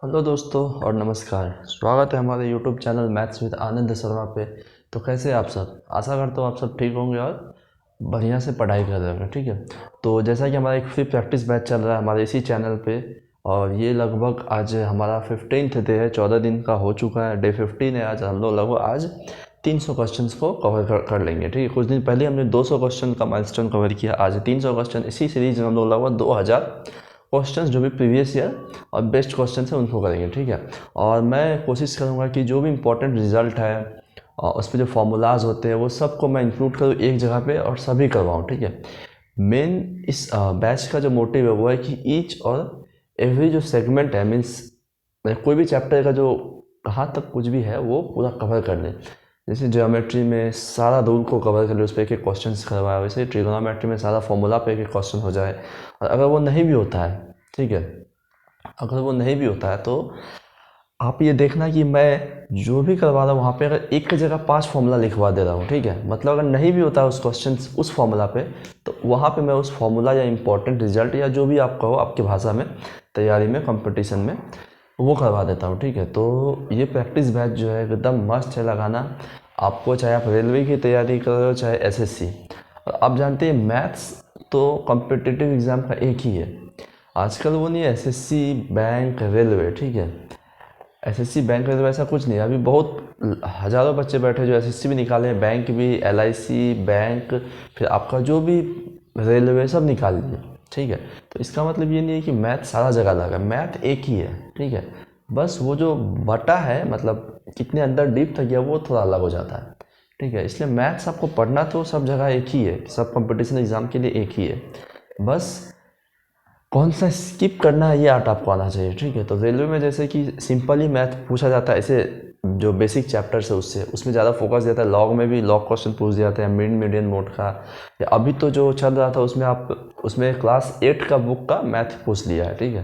Hello दोस्तों और नमस्कार। स्वागत है हमारे YouTube channel maths with Anand Sharma पे। तो कैसे हैं आप सब? आशा करता हूँ आप सब ठीक होंगे और बढ़िया से पढ़ाई कर रहे होंगे। ठीक है, तो जैसा कि हमारा एक फ्री प्रैक्टिस बैच चल रहा है हमारे इसी चैनल पे, और ये लगभग आज हमारा 15th डे है, 14 दिन का हो चुका है, डे 15 है आज। हम लोग लगभग आज 300 क्वेश्चंस को कवर कर लेंगे। ठीक है, कुछ दिन पहले हमने 200 क्वेश्चन का माइलस्टोन कवर किया, आज 300 क्वेश्चन। इसी सीरीज में हम लोग लगभग 2000 क्वेश्चंस जो भी प्रीवियस ईयर और बेस्ट क्वेश्चन है उनको करेंगे। ठीक है, और मैं कोशिश करूँगा कि जो भी इम्पोर्टेंट रिजल्ट है और उस पर जो फॉर्मूलाज होते हैं वो सबको मैं इंक्लूड करूँ एक जगह पे और सभी करवाऊँ। ठीक है, मेन इस बैच का जो मोटिव है वो है कि ईच और एवरी जो सेगमेंट है, मीन्स कोई भी चैप्टर का जो कहाँ तक कुछ भी है वो पूरा कवर कर ले। जैसे ज्योमेट्री में सारा रूल को कवर कर ले, उस पर एक एक क्वेश्चन करवाया, वैसे ट्रिगोनोमेट्री में सारा फॉर्मूला पे एक एक क्वेश्चन हो जाए। और अगर वो नहीं भी होता है, ठीक है, अगर वो नहीं भी होता है तो आप ये देखना कि मैं जो भी करवा रहा हूँ वहाँ पे अगर एक की जगह 5 फॉर्मूला लिखवा दे रहा हूँ। ठीक है, मतलब अगर नहीं भी होता है उस क्वेश्चन उस फॉर्मूला पे, तो वहाँ पे मैं उस फॉर्मूला या इंपॉर्टेंट रिजल्ट या जो भी आप कहो आपकी भाषा में, तैयारी में, कंपटीशन में, वो करवा देता हूँ। ठीक है, तो ये प्रैक्टिस बैच जो है एकदम मस्त है लगाना आपको, चाहे आप रेलवे की तैयारी कर रहे हो चाहे एसएससी। और आप जानते हैं मैथ्स तो कॉम्पिटिटिव एग्ज़ाम का एक ही है आजकल, वो नहीं है एसएससी बैंक रेलवे। ठीक है, एसएससी बैंक रेलवे ऐसा कुछ नहीं है। अभी बहुत हज़ारों बच्चे बैठे जो एसएससी भी निकाले हैं, बैंक भी, एलआईसी बैंक, फिर आपका जो भी रेलवे सब निकाल लिए। ठीक है, तो इसका मतलब ये नहीं है कि मैथ सारा जगह लगा, मैथ एक ही है। ठीक है, बस वो जो बटा है, मतलब कितने अंदर डीप तक गया, वो थोड़ा अलग हो जाता है। ठीक है, इसलिए मैथ्स आपको पढ़ना तो सब जगह एक ही है, सब कंपटीशन एग्ज़ाम के लिए एक ही है, बस कौन सा स्किप करना है ये आर्ट आपको आना चाहिए। ठीक है, तो रेलवे में जैसे कि सिंपल ही मैथ पूछा जाता है, ऐसे जो बेसिक चैप्टर्स है उससे उसमें ज़्यादा फोकस देता है। लॉग में भी लॉग क्वेश्चन पूछ दिया जाता है, मिड मीडियन मोड का, या अभी तो जो चल रहा था उसमें आप उसमें क्लास 8 का बुक का मैथ पूछ लिया है। ठीक है,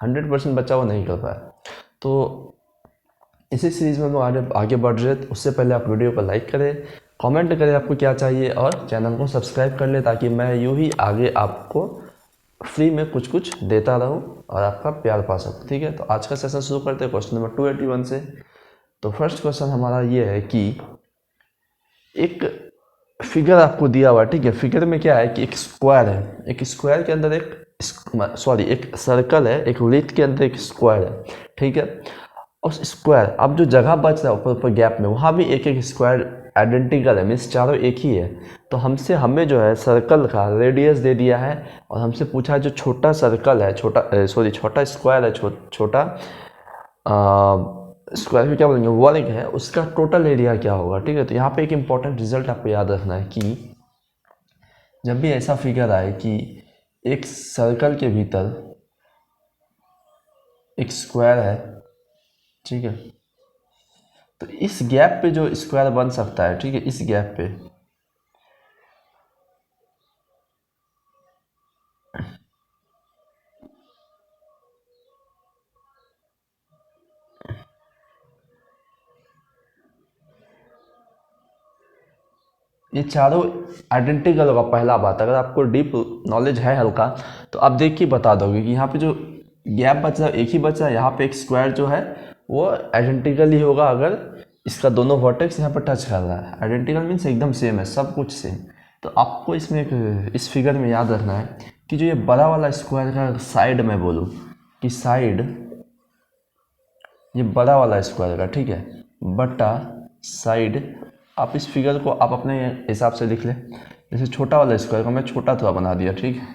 100% बच्चा वो नहीं कर पाया। तो इसी सीरीज़ में हम लोग आगे बढ़ रहे हैं। उससे पहले आप वीडियो को लाइक करें, कमेंट करें आपको क्या चाहिए, और चैनल को सब्सक्राइब कर लें ताकि मैं यूँ ही आगे आपको फ्री में कुछ कुछ देता रहूं और आपका प्यार पा सकूं। ठीक है, तो आज का सेशन शुरू करते हैं क्वेश्चन नंबर 281 से। तो फर्स्ट क्वेश्चन हमारा ये है कि एक फिगर आपको दिया हुआ है। ठीक है, फिगर में क्या है कि एक स्क्वायर है, एक स्क्वायर के अंदर एक सर्कल है, एक वृत्त के अंदर एक स्क्वायर है। ठीक है, उस स्क्वायर अब जो जगह बच रहा है ऊपर ऊपर गैप में, वहाँ भी एक एक स्क्वायर आइडेंटिकल है, मीन्स चारों एक ही है। तो हमें जो है सर्कल का रेडियस दे दिया है, और हमसे पूछा है जो छोटा सर्कल है, छोटा स्क्वायर है, छोटा स्क्वायर में क्या बोलेंगे, वर्ग है, उसका टोटल एरिया क्या होगा। ठीक है, तो यहाँ पे एक इंपॉर्टेंट रिजल्ट आपको याद रखना है कि जब भी ऐसा फिगर आए कि एक सर्कल के भीतर एक स्क्वायर है, ठीक है, तो इस गैप पे जो स्क्वायर बन सकता है, ठीक है, इस गैप पे ये चारों आइडेंटिकल होगा। पहला बात, अगर आपको डीप नॉलेज है हल्का, तो आप देख के बता दोगे कि यहाँ पे जो गैप बच रहा है एक ही बच रहा है, यहाँ पे एक स्क्वायर जो है वो आइडेंटिकल ही होगा अगर इसका दोनों वर्टेक्स यहाँ पर टच कर रहा है। आइडेंटिकल मीन्स एकदम सेम है, सब कुछ सेम। तो आपको इसमें इस फिगर में याद रखना है कि जो ये बड़ा वाला स्क्वायर का साइड में बोलूँ कि साइड, ये बड़ा वाला स्क्वायर का, ठीक है, बटा साइड, आप इस फिगर को आप अपने हिसाब से लिख लें। जैसे छोटा वाला स्क्वायर को मैं छोटा थोड़ा बना दिया, ठीक है,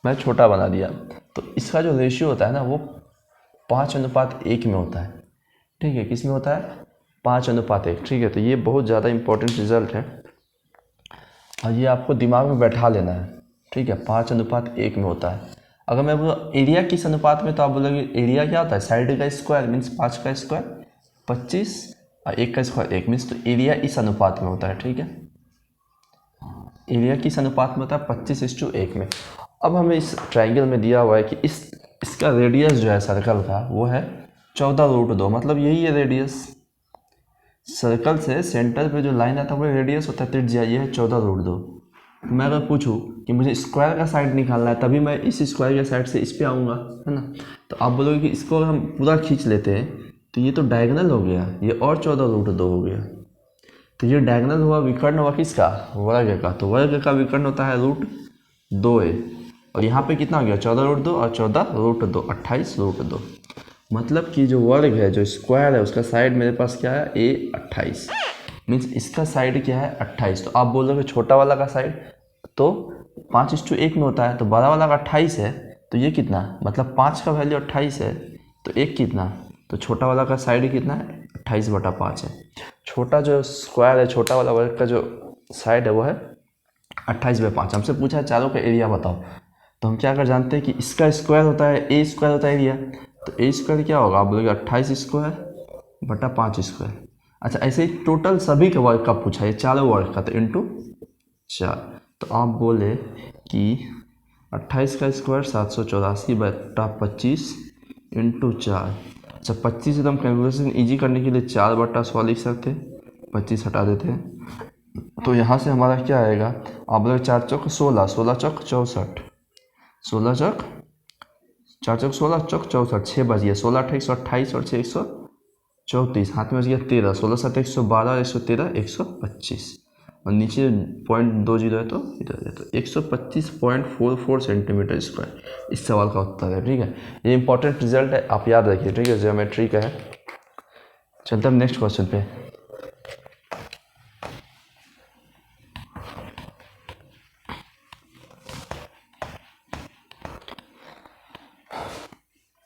मैं छोटा बना दिया, तो इसका जो रेशियो होता है ना वो 5:1 में होता है। ठीक है, किस में होता है, 5:1। ठीक है, तो ये बहुत ज़्यादा इंपॉर्टेंट रिजल्ट है और ये आपको दिमाग में बैठा लेना है। ठीक है, 5:1 में होता है। अगर मैं बोलूँ एरिया किस अनुपात में, तो आप बोलोगे एरिया क्या होता है, साइड का स्क्वायर मीन्स 5 का स्क्वायर 25 और 1 का स्क्वायर 1 मीन्स, तो एरिया इस अनुपात में होता है। ठीक है, एरिया किस अनुपात में होता है, 25:1 में। अब हमें इस ट्राइंगल में दिया हुआ है कि इसका रेडियस जो है सर्कल का वो है 14√2, मतलब यही है रेडियस। सर्कल से सेंटर पे जो लाइन आता है वो रेडियस होता है, त्रिज्या, ये है 14√2। तो मैं अगर पूछूँ कि मुझे स्क्वायर का साइड निकालना है तभी मैं इस स्क्वायर के साइड से इस पे आऊँगा, है ना। तो आप बोलोगे कि इसको अगर हम पूरा खींच लेते हैं तो ये तो डायगोनल हो गया, ये और 14√2 हो गया। तो ये डायगोनल हुआ, विकर्ण हुआ किसका, वर्ग का। तो वर्ग का विकर्ण होता है √2a, और यहाँ पे कितना हो गया 14√2 और 14√2 28√2। मतलब कि जो वर्ग है, जो स्क्वायर है, उसका साइड मेरे पास क्या है a 28, मीन्स इसका साइड क्या है 28। तो आप बोलोगे छोटा वाला का साइड तो 5:1 में होता है, तो बड़ा वाला का 28 है, तो ये कितना, मतलब 5 का वैल्यू 28 है तो एक कितना, तो छोटा वाला का साइड कितना है 28/5 है। छोटा जो स्क्वायर है, छोटा वाला वर्ग का जो साइड है वो है 28/5। हमसे पूछा है चारों का एरिया बताओ, तो हम क्या कर जानते हैं कि इसका स्क्वायर होता है ए स्क्वायर होता है एरिया। तो ए स्क्वायर क्या होगा, आप बोलोगे 28² / 5²। अच्छा, ऐसे ही टोटल सभी के वर्ग का पूछा है, चारों वर्ग का, तो इंटू 4। तो आप बोले कि 28² 784/25 इंटू 4। अच्छा, 25 से हम कैलकुलेशन ईजी करने के लिए 4/100 लिख सकते हैं, 25 हटा देते हैं। तो यहाँ से हमारा क्या आएगा, आप बोले 4 चौक 16, 16 चौक 64, 16 चौक 4 चौक 16 चौक 64, 6 बज गया, 16 8 128 और 6 134, हाथ में बच गया 13, 16 7 112, 113 125, और नीचे 0.20 है तो इधर है, तो 125.44 सेंटीमीटर स्क्वायर इस सवाल का उत्तर है। ठीक है, ये इंपॉर्टेंट रिजल्ट है, आप याद रखिए। ठीक है, ज्योमेट्री का है। चलते हम नेक्स्ट क्वेश्चन पे।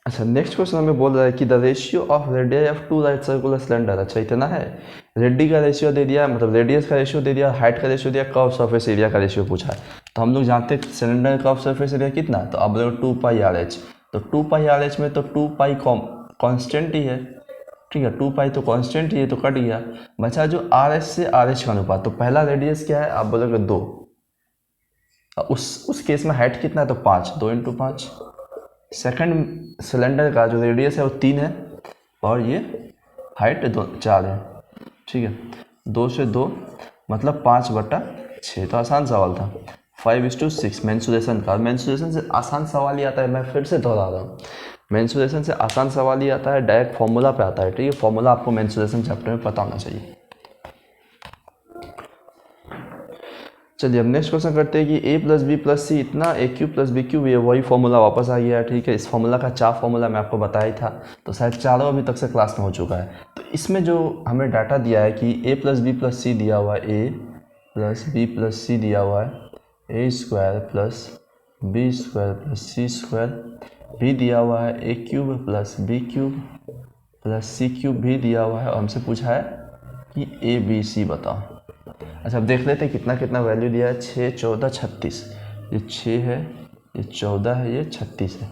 अच्छा, नेक्स्ट क्वेश्चन हमें बोल रहा है कि the ratio of radius of two right circular cylinder. अच्छा, इतना है, रेडी का रेशियो दे दिया, मतलब रेडियस का रेशियो दे दिया, हाइट का रेशियो दिया, कर्व सरफेस एरिया का रेशियो पूछा है। तो हम लोग जानते हैं सिलेंडर कर्व सरफेस एरिया कितना, तो आप बोलोगे 2πRh। तो 2πRh में तो 2π कॉन्स्टेंट ही है। ठीक है, 2π तो कॉन्स्टेंट ही है, तो कट गया, बचा जो RH से RH का अनुपात। तो पहला रेडियस क्या है, आप बोलोगे 2, उस केस में हाइट कितना है, तो 5, 2 × 5। सेकंड सिलेंडर का जो रेडियस है वो 3 है, और ये हाइट 4 है। ठीक है, 2 से 2 मतलब 5/6। तो आसान सवाल था। 5:6 मेंसुरेशन का। मेंसुरेशन से आसान सवाल ही आता है, मैं फिर से दोहरा रहा हूँ, मेंसुरेशन से आसान सवाल ही आता है, डायरेक्ट फॉर्मूला पे आता है। ठीक है, फॉर्मूला आपको मेंसुरेशन चैप्टर में पता होना चाहिए। चलिए अब नेक्स्ट क्वेश्चन करते हैं कि a + b + c इतना a³ + b³, ये वही फॉर्मूला वापस आ गया है। ठीक है, इस फॉर्मूला का 4 फॉर्मूला मैं आपको बताया ही था, तो शायद चारों अभी तक से क्लास में हो चुका है। तो इसमें जो हमें डाटा दिया है कि a + b + c दिया हुआ है, a + b + c दिया हुआ है, a² + b² + c², भी दिया हुआ है a³ + b³ + c³ भी दिया हुआ है, और हमसे पूछा है कि a b c बताओ। अच्छा, अब देख लेते हैं कितना कितना वैल्यू दिया है। 6 14 36, ये 6 है, ये 14 है, ये 36 है।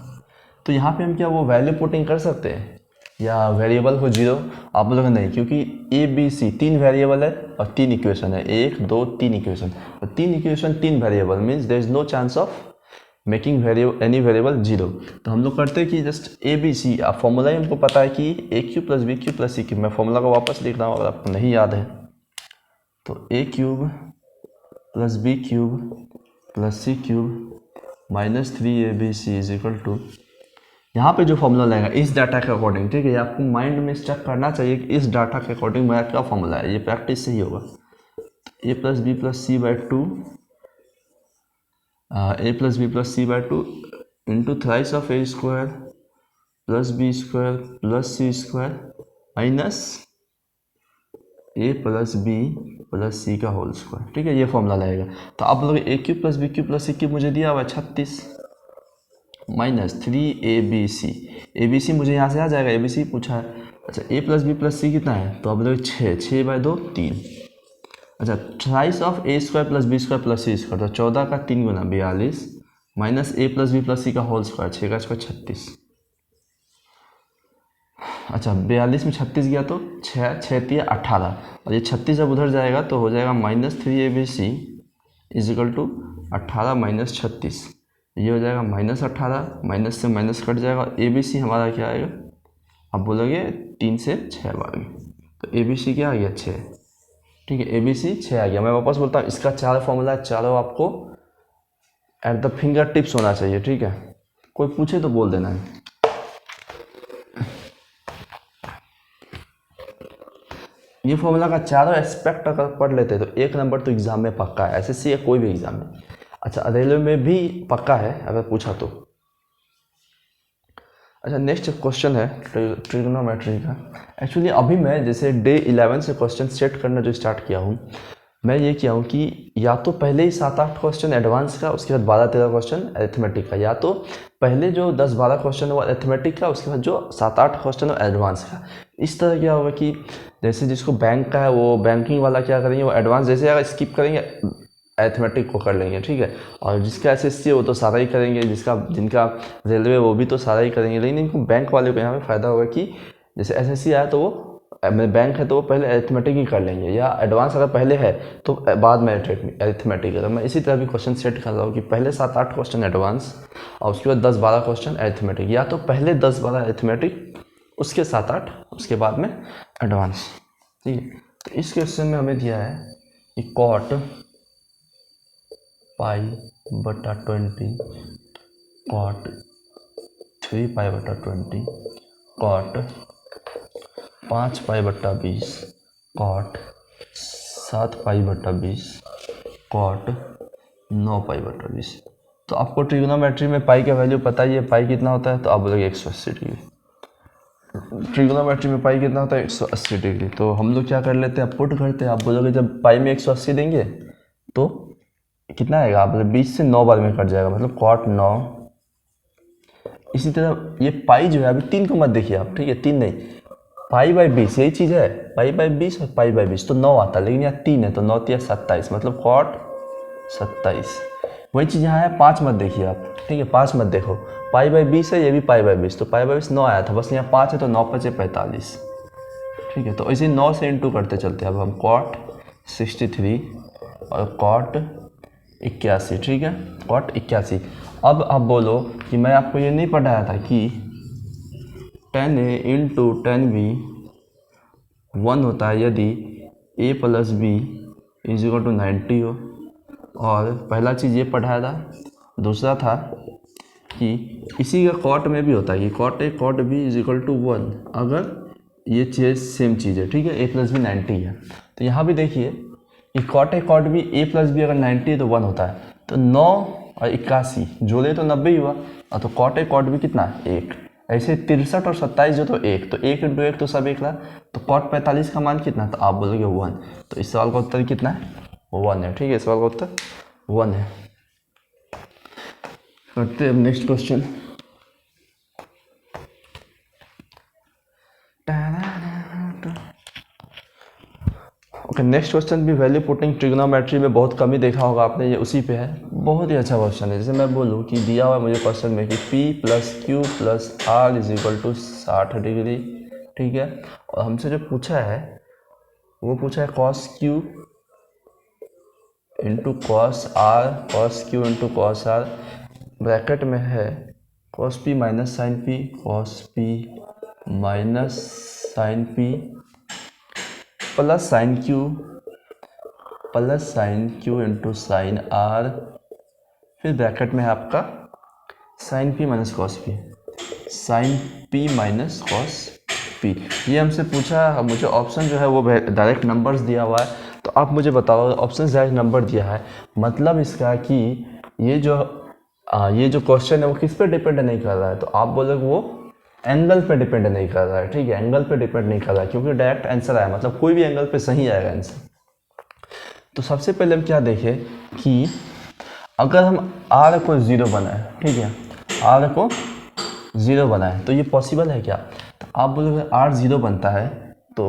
तो यहाँ पे हम क्या वो वैल्यू पुटिंग कर सकते हैं या वेरिएबल को 0, आप लोग नहीं, क्योंकि ए बी सी 3 वेरिएबल है और 3 इक्वेशन है, 1 2 3 इक्वेशन, और 3 equation 3 variable means there is no chance of making any variable 0। तो हम लोग करते हैं कि जस्ट ए बी सी, आप फॉर्मूला ही हमको पता है कि a³ + b³ + c³। मैं फॉर्मूला को वापस लिख रहा हूँ अगर आपको नहीं याद है, तो a³ + b³ + c³ - 3abc = यहाँ पे जो फॉर्मूला लगेगा इस डाटा के अकॉर्डिंग। ठीक है, आपको माइंड में स्टक करना चाहिए कि इस डाटा के अकॉर्डिंग मेरा क्या फॉर्मूला है, ये प्रैक्टिस से ही होगा। a + b + c/2 a + b + c/2 into thrice of a² + b² + c² minus a + b + c का होल स्क्वायर। ठीक है, ये फॉर्मूला लगेगा। तो आप लोग a³ + b³ + c³ मुझे दिया हुआ है 36 माइनस 3abc। abc मुझे यहाँ से आ जाएगा, abc पूछा है। अच्छा, a + b + c कितना है, तो आप लोग 6/2 3। अच्छा, thrice of a² + b² + c², तो 14 का 3 गुना 42 माइनस a + b + c का होल स्क्वायर, 6 का स्क्वायर 36। अच्छा, 42 में 36 गया तो 6 6 × 18, और ये 36 जब उधर जाएगा तो हो जाएगा -3abc = 18 - 36। ये हो जाएगा -18, माइनस से माइनस कट जाएगा, और abc हमारा क्या आएगा, आप बोलोगे 3 से 6 बार में, तो abc क्या आ गया 6। ठीक है, ABC 6 आ गया। मैं वापस बोलता हूँ, इसका 4 फॉर्मूला है, चारों आपको एट द फिंगर टिप्स होना चाहिए। ठीक है, कोई पूछे तो बोल देना है। ये फॉर्मूला का चारों एस्पेक्ट अगर पढ़ लेते तो 1 नंबर तो एग्जाम में पक्का है, SSC या कोई भी एग्जाम में। अच्छा, रेलवे में भी पक्का है अगर पूछा तो। अच्छा, नेक्स्ट क्वेश्चन है ट्रिग्नोमेट्री का। एक्चुअली अभी मैं जैसे डे 11 से क्वेश्चन सेट करना जो स्टार्ट किया हूँ, मैं ये किया हूँ कि या तो पहले ही 7-8 क्वेश्चन एडवांस का, उसके बाद 12-13 क्वेश्चन अरिथमेटिक का, या तो पहले जो 10-12 क्वेश्चन वो अरिथमेटिक का, उसके बाद जो 7-8 क्वेश्चन वो एडवांस का। इस तरह क्या होगा कि जैसे जिसको बैंक का है वो बैंकिंग वाला क्या करेंगे, वो एडवांस जैसे अगर स्किप करेंगे अरिथमेटिक को कर लेंगे। ठीक है, और जिसका SSC है वो तो सारा ही करेंगे, जिनका रेलवे वो भी तो सारा ही करेंगे। लेकिन इनको बैंक वाले को यहाँ पे फ़ायदा होगा कि जैसे SSC आया तो वो बैंक है तो वो पहले अरिथमेटिक ही कर लेंगे, या एडवांस अगर पहले है तो बाद में अरिथमेटिक है। तो मैं इसी तरह भी क्वेश्चन सेट कर रहा हूँ कि पहले 7-8 क्वेश्चन एडवांस और उसके बाद 10-12 क्वेश्चन अरिथमेटिक, या तो पहले 10-12 अरिथमेटिक, उसके 7-8, उसके बाद में एडवांस। ठीक है, तो इस क्वेश्चन में हमें दिया है कि cot π/20, cot 3π/20, cot 5π/20, cot 7π/20, cot 9π/20। तो आपको ट्रिग्नोमेट्री में पाई का वैल्यू पता ही है, पाई कितना होता है, तो आप बोलोगे 180 डिग्री। ट्रिग्नोमेट्री में पाई कितना होता है, 180 डिग्री। तो हम लोग क्या कर लेते हैं, पुट करते हैं। आप बोलोगे जब पाई में 180 देंगे तो कितना आएगा, आप 20 से 9 बार में कट जाएगा, मतलब कॉट 9। इसी तरह ये पाई जो है, अभी 3 को मत देखिए आप, ठीक है, 3 नहीं, π/20 यही चीज़ है, π/20 और π/20 तो 9 आता है, लेकिन यहाँ 3 है तो 9 × 27, मतलब कॉट 27। वही चीज़ यहाँ है, 5 मत देखिए आप, ठीक है, 5 मत देखो, π/20 है, ये भी π/20, तो π/20 9 आया था, बस यहाँ 5 है तो 9 × 5 = 45। ठीक है, तो इसे 9 से इंटू करते चलते हैं। अब हम कॉट 63 और कॉट 81, ठीक है, कॉट 81। अब आप बोलो कि मैं आपको ये नहीं पढ़ाया था कि 10A × 10B 1 होता है यदि A + B = 90 हो। और पहला चीज़ ये पढ़ाया था। दूसरा था कि इसी का कॉट में भी होता है कि कॉट A कॉट B = 1, अगर ये चीज़ सेम चीज़ है। ठीक है, A + B 90 है, तो यहाँ भी देखिए कि cot A cot B, A + B अगर 90 है तो 1 होता है, तो 9 और 81 जोड़े तो 90 ही हुआ, और तो कॉट A कॉट B कितना, 1। ऐसे 63 और 27 जो तो 1, तो 1 × 1 तो सब 1 रहा, तो कॉट 45 का मान कितना, तो आप बोलोगे 1। तो इस सवाल का उत्तर कितना है, 1 है। ठीक है, इस सवाल का उत्तर 1 है। करते हैं अब next question. Okay, next question भी वैल्यू पुटिंग ट्रिग्नोमेट्री में बहुत कम ही देखा होगा आपने, ये उसी पे है, बहुत ही अच्छा क्वेश्चन है। जैसे मैं बोलूँ कि दिया हुआ है मुझे क्वेश्चन में कि P + Q + R = 60 डिग्री। ठीक है, और हमसे जो पूछा है वो पूछा है cos Q × cos R, cos Q × cos R, bracket में है cos P - sin P, cos P - sin P plus sin Q × sin R, फिर ब्रैकेट में है आपका sin P - cos P, sin P - cos P। ये हमसे पूछा है, मुझे ऑप्शन जो है वो डायरेक्ट नंबर्स दिया हुआ है, तो आप मुझे बताओ, ऑप्शन डायरेक्ट नंबर दिया है, मतलब इसका कि ये जो क्वेश्चन है वो किस पे डिपेंड नहीं कर रहा है, तो आप बोलोगे वो एंगल पे डिपेंड नहीं कर रहा है। ठीक है, एंगल पे डिपेंड नहीं कर रहा है, क्योंकि डायरेक्ट आंसर आया, मतलब कोई भी एंगल पे सही आएगा आंसर। तो सबसे पहले हम क्या देखें कि अगर हम R को 0 बनाए, ठीक है, R को 0 बनाए तो ये पॉसिबल है क्या, तो आप बोलोगे R 0 बनता है तो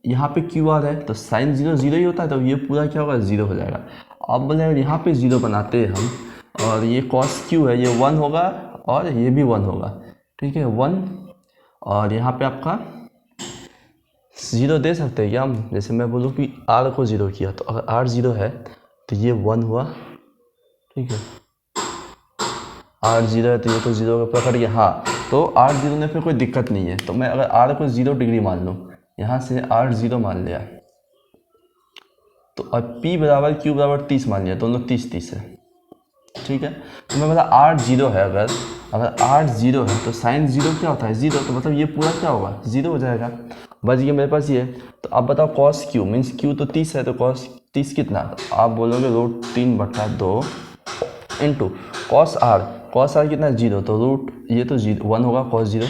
यहाँ पे QR है तो साइन 0 0 ही होता है, तो ये पूरा क्या होगा, 0 हो जाएगा। आप बोले यहाँ पे 0 बनाते हैं हम, और ये cos Q है, ये 1 होगा और ये भी 1 होगा। ठीक है, 1, और यहाँ पे आपका 0 दे सकते हैं क्या हम, जैसे मैं बोलूँ कि R को 0 किया, तो अगर R 0 है तो ये 1 हुआ। ठीक है, R 0 है तो ये तो 0 का पकड़ गया, हाँ, तो R 0 में फिर कोई दिक्कत नहीं है। तो मैं अगर R को 0 डिग्री मान लूँ, यहाँ से R 0 मान लिया, तो अब p बराबर q बराबर 30 मान लिया, दोनों 30 है, ठीक है। तो मैं बोला r 0 है, अगर r 0 है तो साइन 0 क्या होता है, 0, तो मतलब ये पूरा क्या होगा, 0 हो जाएगा। बच गया मेरे पास ये। तो अब बताओ कॉस q मीन्स q तो 30 है, तो कॉस 30 कितना, तो आप बोलोगे √3/2 इंटू कॉस r कितना 0, तो ये तो 1 होगा cos 0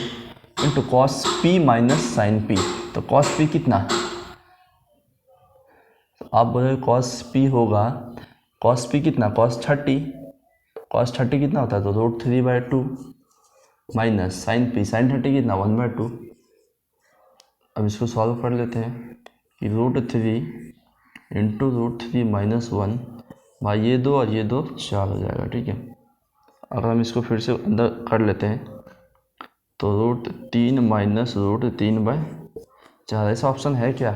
into cos p minus sine p, तो कॉस p कितना, तो आप बोलोगे कॉस p होगा, कॉस p कितना, कॉस 30 कितना होता है, तो √3/2 माइनस साइन 30 कितना 1/2। अब इसको सॉल्व कर लेते हैं कि √3 इंटू √3 माइनस 1 भाई ये 2 और ये 2 4 हो जाएगा, ठीक है। अगर हम इसको फिर से अंदर कर लेते हैं तो √3 माइनस √3/4, ऐसा ऑप्शन है क्या,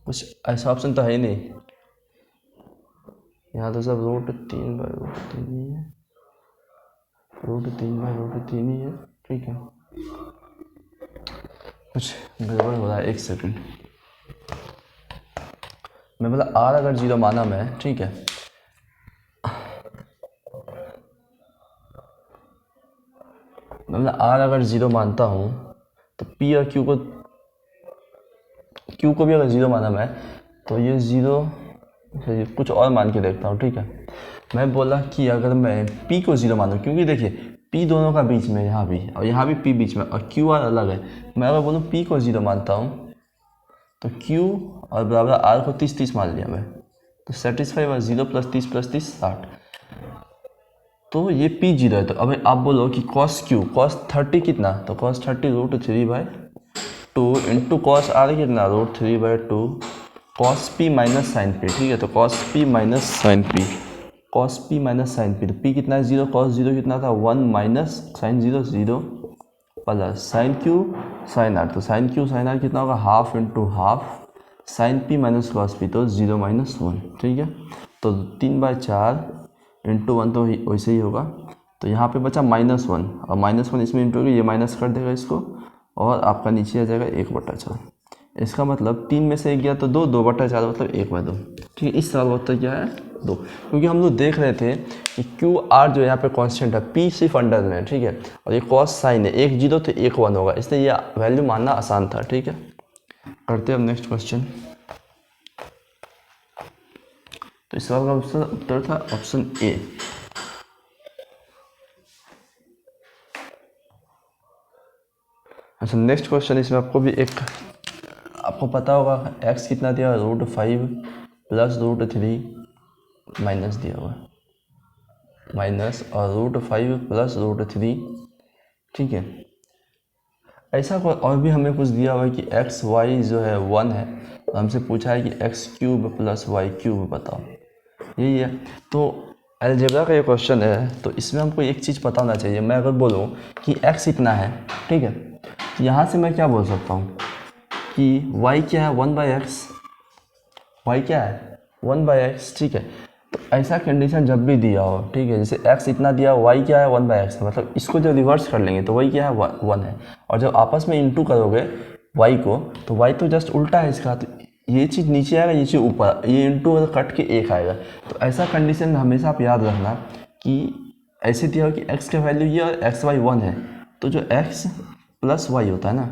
कुछ ऐसा ऑप्शन तो है ही नहीं, यहाँ तो सब √3/√3 ही है, √3/√3 ही है, ठीक है। कुछ गड़बड़ हो रहा है, एक सेकंड। मैं बोला r अगर 0 माना मैं, ठीक है, मैं बोला r अगर 0 मानता हूँ तो p और q को भी अगर 0 माना मैं, तो ये 0 कुछ और मान के देखता हूँ, ठीक है। मैं बोला कि अगर मैं p को 0 मानूँ, क्योंकि देखिए p दोनों का बीच में, यहाँ भी और यहाँ भी p बीच में, और q r अलग है। मैं अगर बोलूँ p को 0 मानता हूँ तो q और बराबर r को 30 मान लिया मैं, तो सेटिस्फाई हुआ 0 + 30 + 30 60, तो ये p 0 है। तो अब आप बोलो कि cos 30 कितना, तो cos 30 √3/2 इंटू कॉस r कितना √3/2 cos p minus sine p, ठीक है। तो cos p minus sine p, तो p कितना है 0, cos 0 कितना था 1 minus sine 0 0 plus sine q sine r, तो साइन q साइन r कितना होगा half into half sine p minus cos p, तो 0 - 1, ठीक है। तो 3/4 इंटू 1 तो वैसे ही होगा, तो यहाँ पे बचा -1 और -1 इसमें इंटू होगी, ये माइनस कर देगा इसको और आपका नीचे आ जाएगा 1/4। इसका मतलब 3 में से 1 गया तो 2, 2/4 मतलब 1/2, ठीक है। इस सवाल का उत्तर क्या है 2, क्योंकि हम लोग देख रहे थे कि क्यू आर जो यहाँ पे कांस्टेंट है, पी सिर्फ अंडर में है, ठीक है, और ये कॉस साइन है, 1 0 तो 1 1 होगा, इसलिए ये वैल्यू मानना आसान था, ठीक है। करते हैं अब नेक्स्ट क्वेश्चन। तो इस सवाल का उत्तर था ऑप्शन ए। अच्छा, नेक्स्ट क्वेश्चन, इसमें आपको भी आपको पता होगा x कितना दिया, √5 + √3 माइनस दिया हुआ माइनस और √5 + √3, ठीक है। ऐसा और भी हमें कुछ दिया हुआ है कि x y जो है 1 है, तो हमसे पूछा है कि x³ + y³ बताओ, यही है। तो अलजेब्रा का ये क्वेश्चन है, तो इसमें हमको एक चीज़ पता होना चाहिए। मैं अगर बोलूँ कि x इतना है, ठीक है, तो यहाँ से मैं क्या बोल सकता हूँ कि y क्या है 1/x, y क्या है 1/x, ठीक है। तो ऐसा कंडीशन जब भी दिया हो, ठीक है, जैसे x इतना दिया, y क्या है 1/x, मतलब इसको जब रिवर्स कर लेंगे तो y क्या है 1 है, और जब आपस में इंटू करोगे y को, तो y तो जस्ट उल्टा है इसका, तो ये चीज़ नीचे आएगा, ये चीज़ ऊपर, ये इंटू कट के 1 आएगा। तो ऐसा कंडीशन में हमेशा आप याद रखना कि ऐसे दिया हो कि x का वैल्यू ये और x y 1 है, तो जो x + y होता है ना,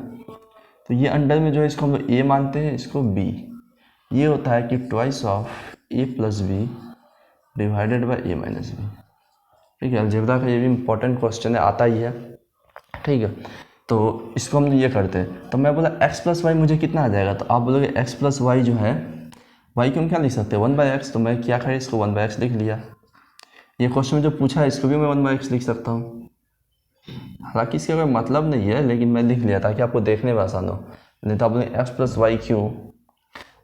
तो ये अंडर में जो है इसको हम लोग a मानते हैं, इसको b, ये होता है कि twice of a + b divided by a - b, ठीक है। अलजेब्रा का ये भी इंपॉर्टेंट क्वेश्चन है, आता ही है, ठीक है। तो इसको हम ये करते हैं, तो मैं बोला x + y मुझे कितना आ जाएगा, तो आप बोलोगे x + y जो है, y को हम क्या लिख सकते हैं 1/x, तो मैं क्या करें, इसको 1/x लिख लिया। ये क्वेश्चन में जो पूछा है इसको भी मैं 1/x लिख सकता हूँ, हालांकि इसका कोई मतलब नहीं है, लेकिन मैं लिख लिया ताकि आपको देखने में आसान हो। नहीं तो आप बोलेंगे x + y³,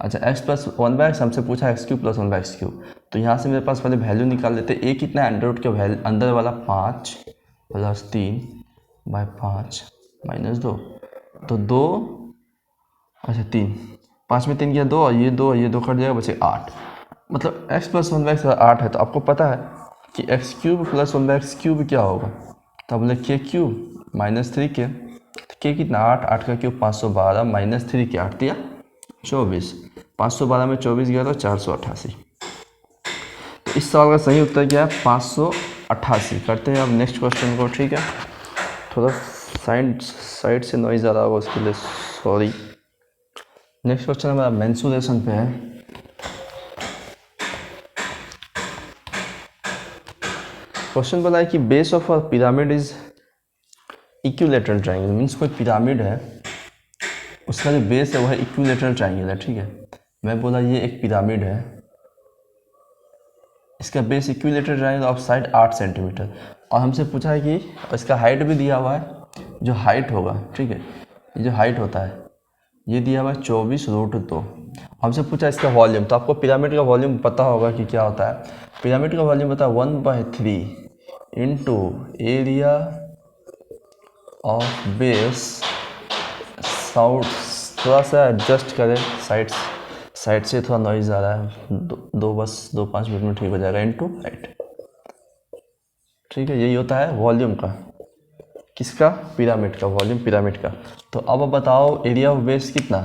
अच्छा x + 1/x हमसे पूछा x³ + 1/x³, तो यहाँ से मेरे पास पहले वैल्यू निकाल लेते। a कितना है अंडर के वैल्यू अंदर वाला 5 + 3/5 - 2, तो 2, अच्छा 3, 5 में 3 गया 2, और ये 2 और ये 2 कट जाएगा, बचे 8, मतलब x + 1/x 8 है। तो आपको पता है कि x³ + 1/x³ क्या होगा, तो बोले k³ - 3k, तो k कितना 8, 8 का क्यूब 512 - 3 के 8 दिया 24, 512 में 24 गया तो 488। तो इस सवाल का सही उत्तर क्या है? 588। करते हैं अब नेक्स्ट क्वेश्चन को, ठीक है। थोड़ा साइड से नॉइज़ आ रहा होगा, उसके लिए सॉरी। नेक्स्ट क्वेश्चन हमारा मेंसुरेशन पे है। क्वेश्चन बोला है कि base of a pyramid is equilateral triangle, means कोई पिरामिड है, उसका जो बेस है वह इक्विलेटरल ट्रायंगल है, ठीक है। मैं बोला ये एक पिरामिड है, इसका base equilateral triangle of side 8 centimetre, और हमसे पूछा है कि इसका हाइट भी दिया हुआ है, जो हाइट होगा, ठीक है, ये जो हाइट होता है ये दिया हुआ है 24√2। हमसे पूछा इसका वॉल्यूम, तो आपको पिरामिड का वॉल्यूम पता होगा कि क्या होता है। पिरामिड का वॉल्यूम होता है 1/3 into area of base. Sound थोड़ा सा एडजस्ट करें, साइड से थोड़ा नॉइज आ रहा है, बस 2-5 मिनट में ठीक हो जाएगा, इंटू हाइट, ठीक है। यही होता है वॉल्यूम का, किसका? पिरामिड का, वॉल्यूम पिरामिड का। तो अब बताओ एरिया ऑफ बेस कितना?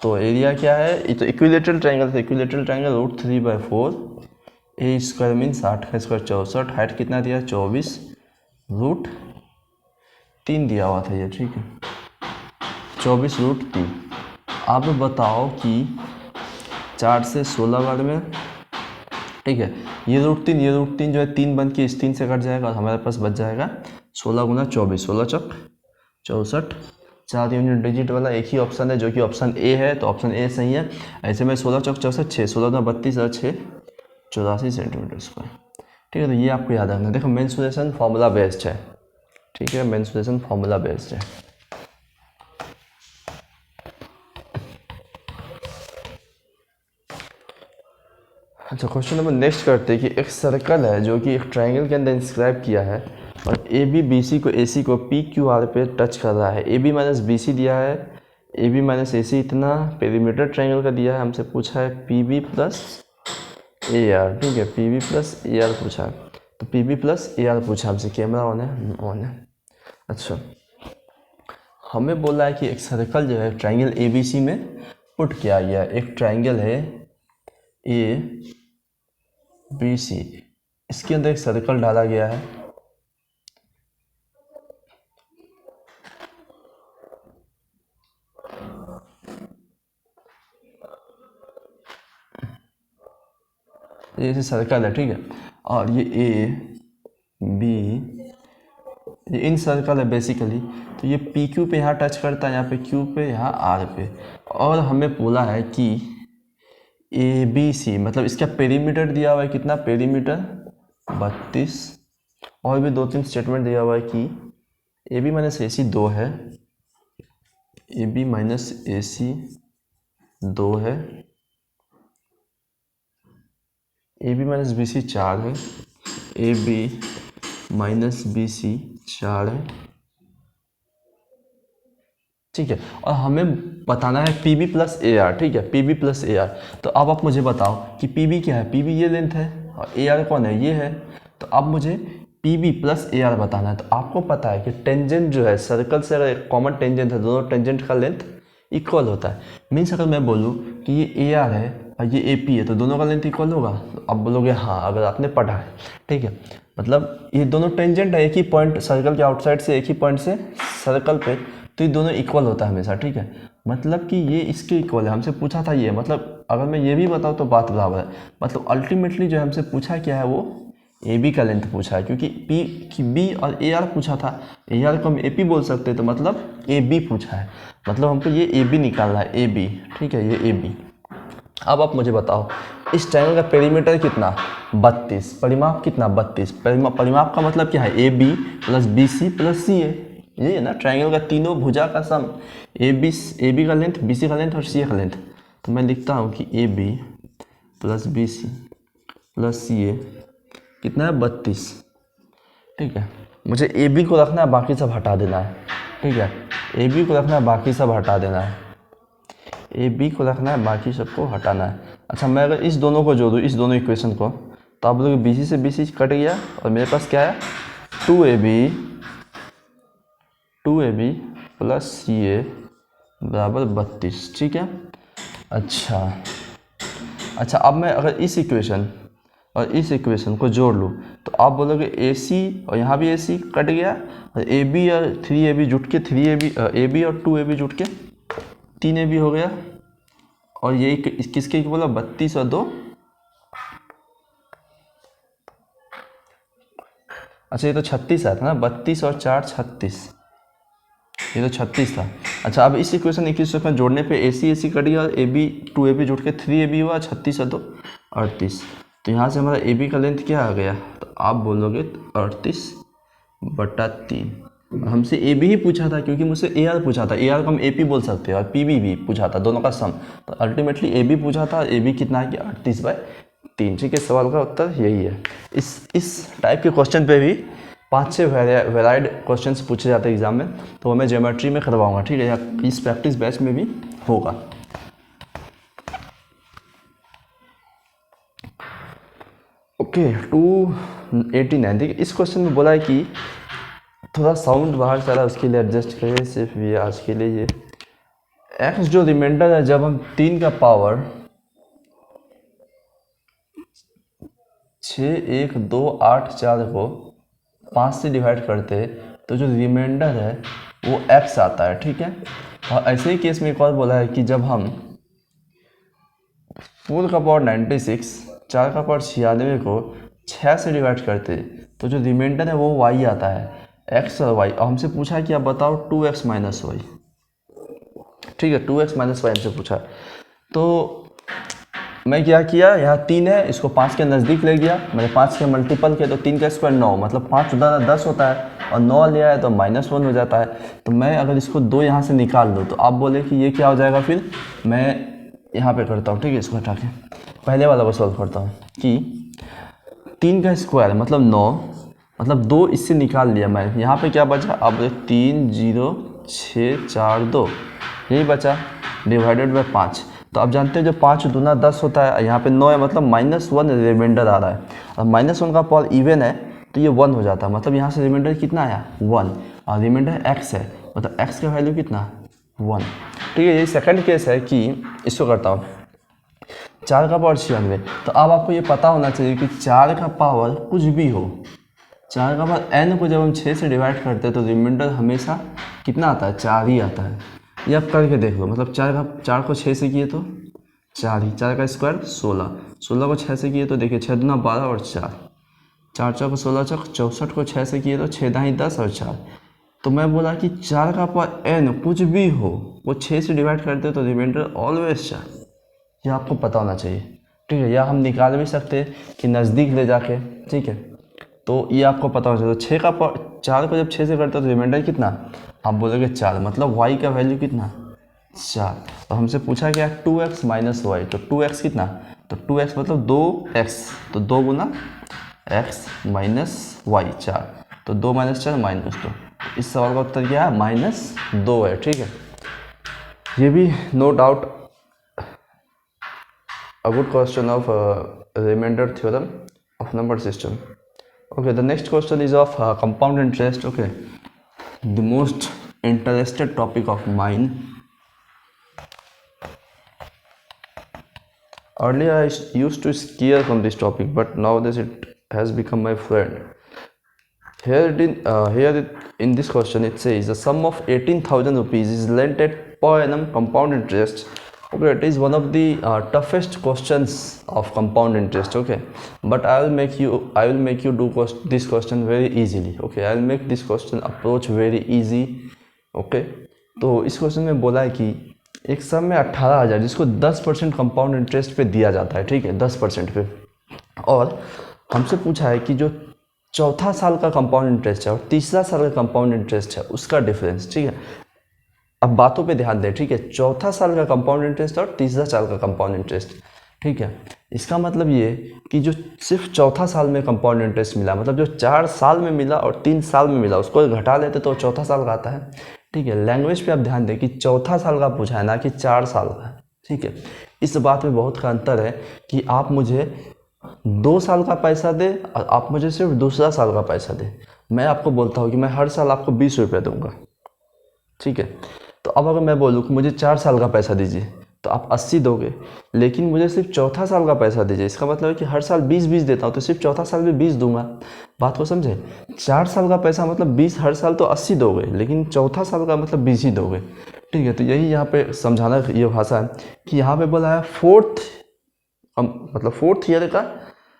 तो एरिया क्या है? ये तो इक्विलेटरल ट्रायंगल है, इक्विलेटरल ट्रायंगल √3/4, ए स्क्वायर मीन्स 8 का स्क्वायर 64, हाइट कितना दिया? 24√3 दिया हुआ था ये, ठीक है, 24√3। अब बताओ कि 4 से 16 बार में, ठीक है, ये √3 जो है 3 बन के इस 3 से कट जाएगा और हमारे पास बच जाएगा 16 गुना 24, 16 चौक 64। 4 यूनिट डिजिट वाला एक ही ऑप्शन है जो कि ऑप्शन ए है, तो ऑप्शन ए सही है। ऐसे में 16 चौक 64, 6 16 गुना 32 और 6 84 सेंटीमीटर स्क्वायर, ठीक है। तो ये आपको याद रखना। देखो मेंसुरेशन फॉर्मूला बेस्ड है, ठीक है, मेंसुरेशन फॉर्मूला बेस्ड है। अच्छा, क्वेश्चन नंबर नेक्स्ट करते हैं कि एक सर्कल है जो कि एक ट्रायंगल के अंदर इंस्क्राइब किया है, और ए बी बी सी को ए सी को पी क्यू आर पे टच कर रहा है। A B minus B C दिया है, ए बी माइनस ए सी इतना पेरीमीटर ट्रायंगल का दिया है। हमसे पूछा है P B plus A R, ठीक है, P B plus A R पूछा है। तो P B plus A R पूछा हमसे। कैमरा ऑन है? ऑन है। अच्छा, हमें बोला है कि एक सर्कल जो है ट्रायंगल ए बी सी में पुट किया गया है। एक ट्रायंगल है ए बी सी, इसके अंदर एक सर्कल डाला गया है। ये ऐसे सर्कल है, ठीक है, और ये ए बी, ये इन सर्कल है बेसिकली। तो ये पी क्यू पे यहाँ टच करता है, यहाँ पे क्यू पे, यहाँ आर पे, और हमें बोला है कि ए बी सी, मतलब इसका पेरीमीटर दिया हुआ है कितना? पेरीमीटर 32। और भी 2-3 स्टेटमेंट दिया हुआ है कि A B minus A C 2 है, A B minus A C 2 है, A B minus B C 4 है, A B minus B C 4 है, ठीक है। और हमें बताना है P B plus A R, ठीक है, P B plus A R. तो अब आप मुझे बताओ कि पी बी क्या है? पी बी ये लेंथ है, और ए आर कौन है? ये है। तो अब मुझे P B plus A R बताना है। तो आपको पता है कि टेंजेंट जो है सर्कल से अगर एक कॉमन टेंजेंट है, दोनों टेंजेंट का लेंथ इक्वल होता है। मीन्स अगर मैं बोलूँ कि ये ए आर है और ये ए पी है, तो दोनों का लेंथ इक्वल होगा। तो अब बोलोगे हाँ, अगर आपने पढ़ा है, ठीक है, मतलब ये दोनों टेंजेंट है, एक ही पॉइंट सर्कल के आउटसाइड से, एक ही पॉइंट से सर्कल पे, तो ये दोनों इक्वल होता है हमेशा, ठीक है। मतलब कि ये इसके इक्वल है। हमसे पूछा था ये, मतलब अगर मैं ये भी बताऊँ तो बात बराबर है। मतलब अल्टीमेटली जो हमसे पूछा क्या है, वो ए बी का लेंथ पूछा है, क्योंकि पी की बी और ए आर पूछा था, ए आर को हम ए पी बोल सकते हैं, तो मतलब ए बी पूछा है, मतलब हमको ये ए बी निकालना है, ए बी, ठीक है, ये ए बी। अब आप मुझे बताओ इस ट्रायंगल का पेरीमीटर कितना? 32। परिमाप कितना? 32। परिमाप का मतलब क्या है? A B plus B C plus C A, ये है ना ट्रायंगल का तीनों भुजा का सम। ए बी का लेंथ, बी सी का लेंथ और सी ए का लेंथ। तो मैं लिखता हूँ कि A B plus B C plus C A कितना है? 32, ठीक है। मुझे ए बी को रखना है, बाकी सब हटा देना है, ठीक है, ए बी को रखना है, बाकी सब हटा देना है, ए बी को रखना है, बाकी सबको हटाना है। अच्छा, मैं अगर इस दोनों को जोड़ूँ, इस दोनों इक्वेशन को, तो आप लोग बी सी से बी सी कट गया और मेरे पास क्या है? 2ab प्लस सी ए बराबर 32, ठीक है। अच्छा अब मैं अगर इस इक्वेशन और इस इक्वेशन को जोड़ लूँ तो आप बोलोगे AC और यहाँ भी AC कट गया, और AB और 3AB जुट के AB और 2AB जुट के 3AB हो गया, और ये किसके बोला 32 और 2, अच्छा ये तो 36 आया था ना, 32 और 4 36, ये तो 36 था। अच्छा अब इस इक्वेशन 21 में जोड़ने पे AC कट गया, AB 2AB जुट के 3AB हुआ, 36 और 2 38। तो यहाँ से हमारा AB का लेंथ क्या आ गया, तो आप बोलोगे 38/3। हमसे AB ही पूछा था क्योंकि मुझसे AR पूछा था, AR को हम AP बोल सकते हैं और PB भी पूछा था, दोनों का सम। तो अल्टीमेटली AB पूछा था, AB कितना है कि 38/3, ठीक है। सवाल का उत्तर यही है। इस टाइप के क्वेश्चन पे भी 5-6 वेराइड क्वेश्चंस पूछे जाते हैं एग्जाम में, तो मैं ज्योमेट्री में करवाऊंगा, ठीक है, या इस प्रैक्टिस बैच में भी होगा। ओके 289, ठीक है। इस क्वेश्चन में बोला है कि थोड़ा साउंड बाहर चला, उसके लिए एडजस्ट करिए सिर्फ ये आज के लिए। ये एक्स जो रिमाइंडर है, जब हम 3 का पावर 6 1 2 8 4 को 5 से डिवाइड करते हैं तो जो रिमाइंडर है वो x आता है, ठीक है। और ऐसे ही केस में एक और बोला है कि जब हम 4 का पावर 96 4 का पावर 96 को 6 से डिवाइड करते तो जो रिमाइंडर है वो y आता है, x और y। और हमसे पूछा है कि आप बताओ 2x माइनस वाई, ठीक है, 2x माइनस वाई हमसे पूछा। तो मैं क्या किया, यहाँ 3 है, इसको 5 के नज़दीक ले गया, मैंने 5 के मल्टीपल किया तो 3 का स्क्वायर 9, मतलब 5 × 10 होता है, और 9 लिया है तो -1 हो जाता है। तो मैं अगर इसको 2 यहाँ से निकाल दूँ तो आप बोले कि ये क्या हो जाएगा, फिर मैं यहाँ पे करता हूँ, ठीक है, इसको हटा के पहले वाला को सॉल्व करता हूँ कि 3 का स्क्वायर मतलब 9, मतलब 2 इससे निकाल लिया मैं, यहाँ पे क्या बचा, अब 3 0 6 4 2 यही बचा, डिवाइडेड बाई 5। तो आप जानते हैं जो 5 दूना 10 होता है, यहाँ पे 9 है, मतलब -1 रिमाइंडर आ रहा है, और -1 का पावर इवन है तो ये 1 हो जाता है, मतलब यहाँ से रिमाइंडर कितना आया 1, और रिमाइंडर x है, मतलब x का वैल्यू कितना 1, ठीक है। ये सेकंड केस है कि इसको करता हूँ 4 का पावर 96। तो अब आपको ये पता होना चाहिए कि 4 का पावर कुछ भी हो, 4 का पावर n को जब हम 6 से डिवाइड करते हैं तो रिमाइंडर हमेशा कितना आता है, 4 ही आता है। ये आप करके देख लो, मतलब 4 को 6 से किए तो 4 ही, 4 का स्क्वायर 16, 16 को 6 से किए तो देखिए 6 दूना 12 और 4 4 चौक 16 चौक 64 को 6 से किए तो 6 दाही 10 और 4। तो मैं बोला कि 4 का पावर n कुछ भी हो वो 6 से डिवाइड करते तो रिमाइंडर ऑलवेज 4, ये आपको पता होना चाहिए, ठीक है। या हम निकाल भी सकते हैं कि नज़दीक ले जाके, ठीक है, तो ये आपको पता होना चाहिए। तो 6 का पावर 4 को जब 6 से करते तो रिमाइंडर कितना, आप बोलोगे 4, मतलब y का वैल्यू कितना 4। तो हमसे पूछा गया 2x माइनस वाई, तो 2x कितना, तो 2x मतलब 2x, तो 2 गुना x माइनस वाई 4, तो 2 माइनस 4 -2। इस सवाल का उत्तर क्या है, -2 है, ठीक है। ये भी no doubt a good question of remainder theorem of number system. Okay, the next question is of compound interest. Okay, the most interested topic of mine. Earlier I used to scare from this topic, but nowadays it has become my friend. Here in this question it says the sum of 18,000 rupees is lent at per annum compound interest. Okay, it is one of the toughest questions of compound interest. Okay, but I will make you do this question very easily. Okay, I will make this question approach very easy. Okay, तो इस question में बोला है कि एक सम में 18,000 जिसको 10% compound interest पे दिया जाता है, ठीक है, 10% पे, और हमसे पूछा है कि जो चौथा साल का कंपाउंड इंटरेस्ट है और तीसरा साल का कंपाउंड इंटरेस्ट है उसका डिफरेंस, ठीक है। अब बातों पे ध्यान दें, ठीक है, चौथा साल का कंपाउंड इंटरेस्ट और तीसरा साल का कंपाउंड इंटरेस्ट, ठीक है। इसका मतलब ये कि जो सिर्फ चौथा साल में कंपाउंड इंटरेस्ट मिला, मतलब जो 4 साल में मिला और 3 साल में मिला, उसको घटा लेते तो चौथा साल का आता है, ठीक है। लैंग्वेज पे आप ध्यान दें कि चौथा साल का पूछा है ना कि 4 साल का, ठीक है। इस बात में बहुत का अंतर है कि आप मुझे 2 साल का पैसा दे और आप मुझे सिर्फ दूसरा साल का पैसा दे। मैं आपको बोलता हूँ कि मैं हर साल आपको 20 रुपये दूंगा, ठीक है। तो अब अगर मैं बोलूँ कि मुझे 4 साल का पैसा दीजिए तो आप 80 दोगे, लेकिन मुझे सिर्फ चौथा साल का पैसा दीजिए, इसका मतलब है कि हर साल 20-20 देता हूँ तो सिर्फ चौथा साल में 20 दूंगा। बात को समझे? 4 साल का पैसा मतलब 20 हर साल तो 80 दोगे, लेकिन चौथा साल का मतलब 20 ही दोगे। ठीक है, तो यही यहाँ पे समझाना ये भाषा है कि यहाँ पे बोला है मतलब फोर्थ ईयर का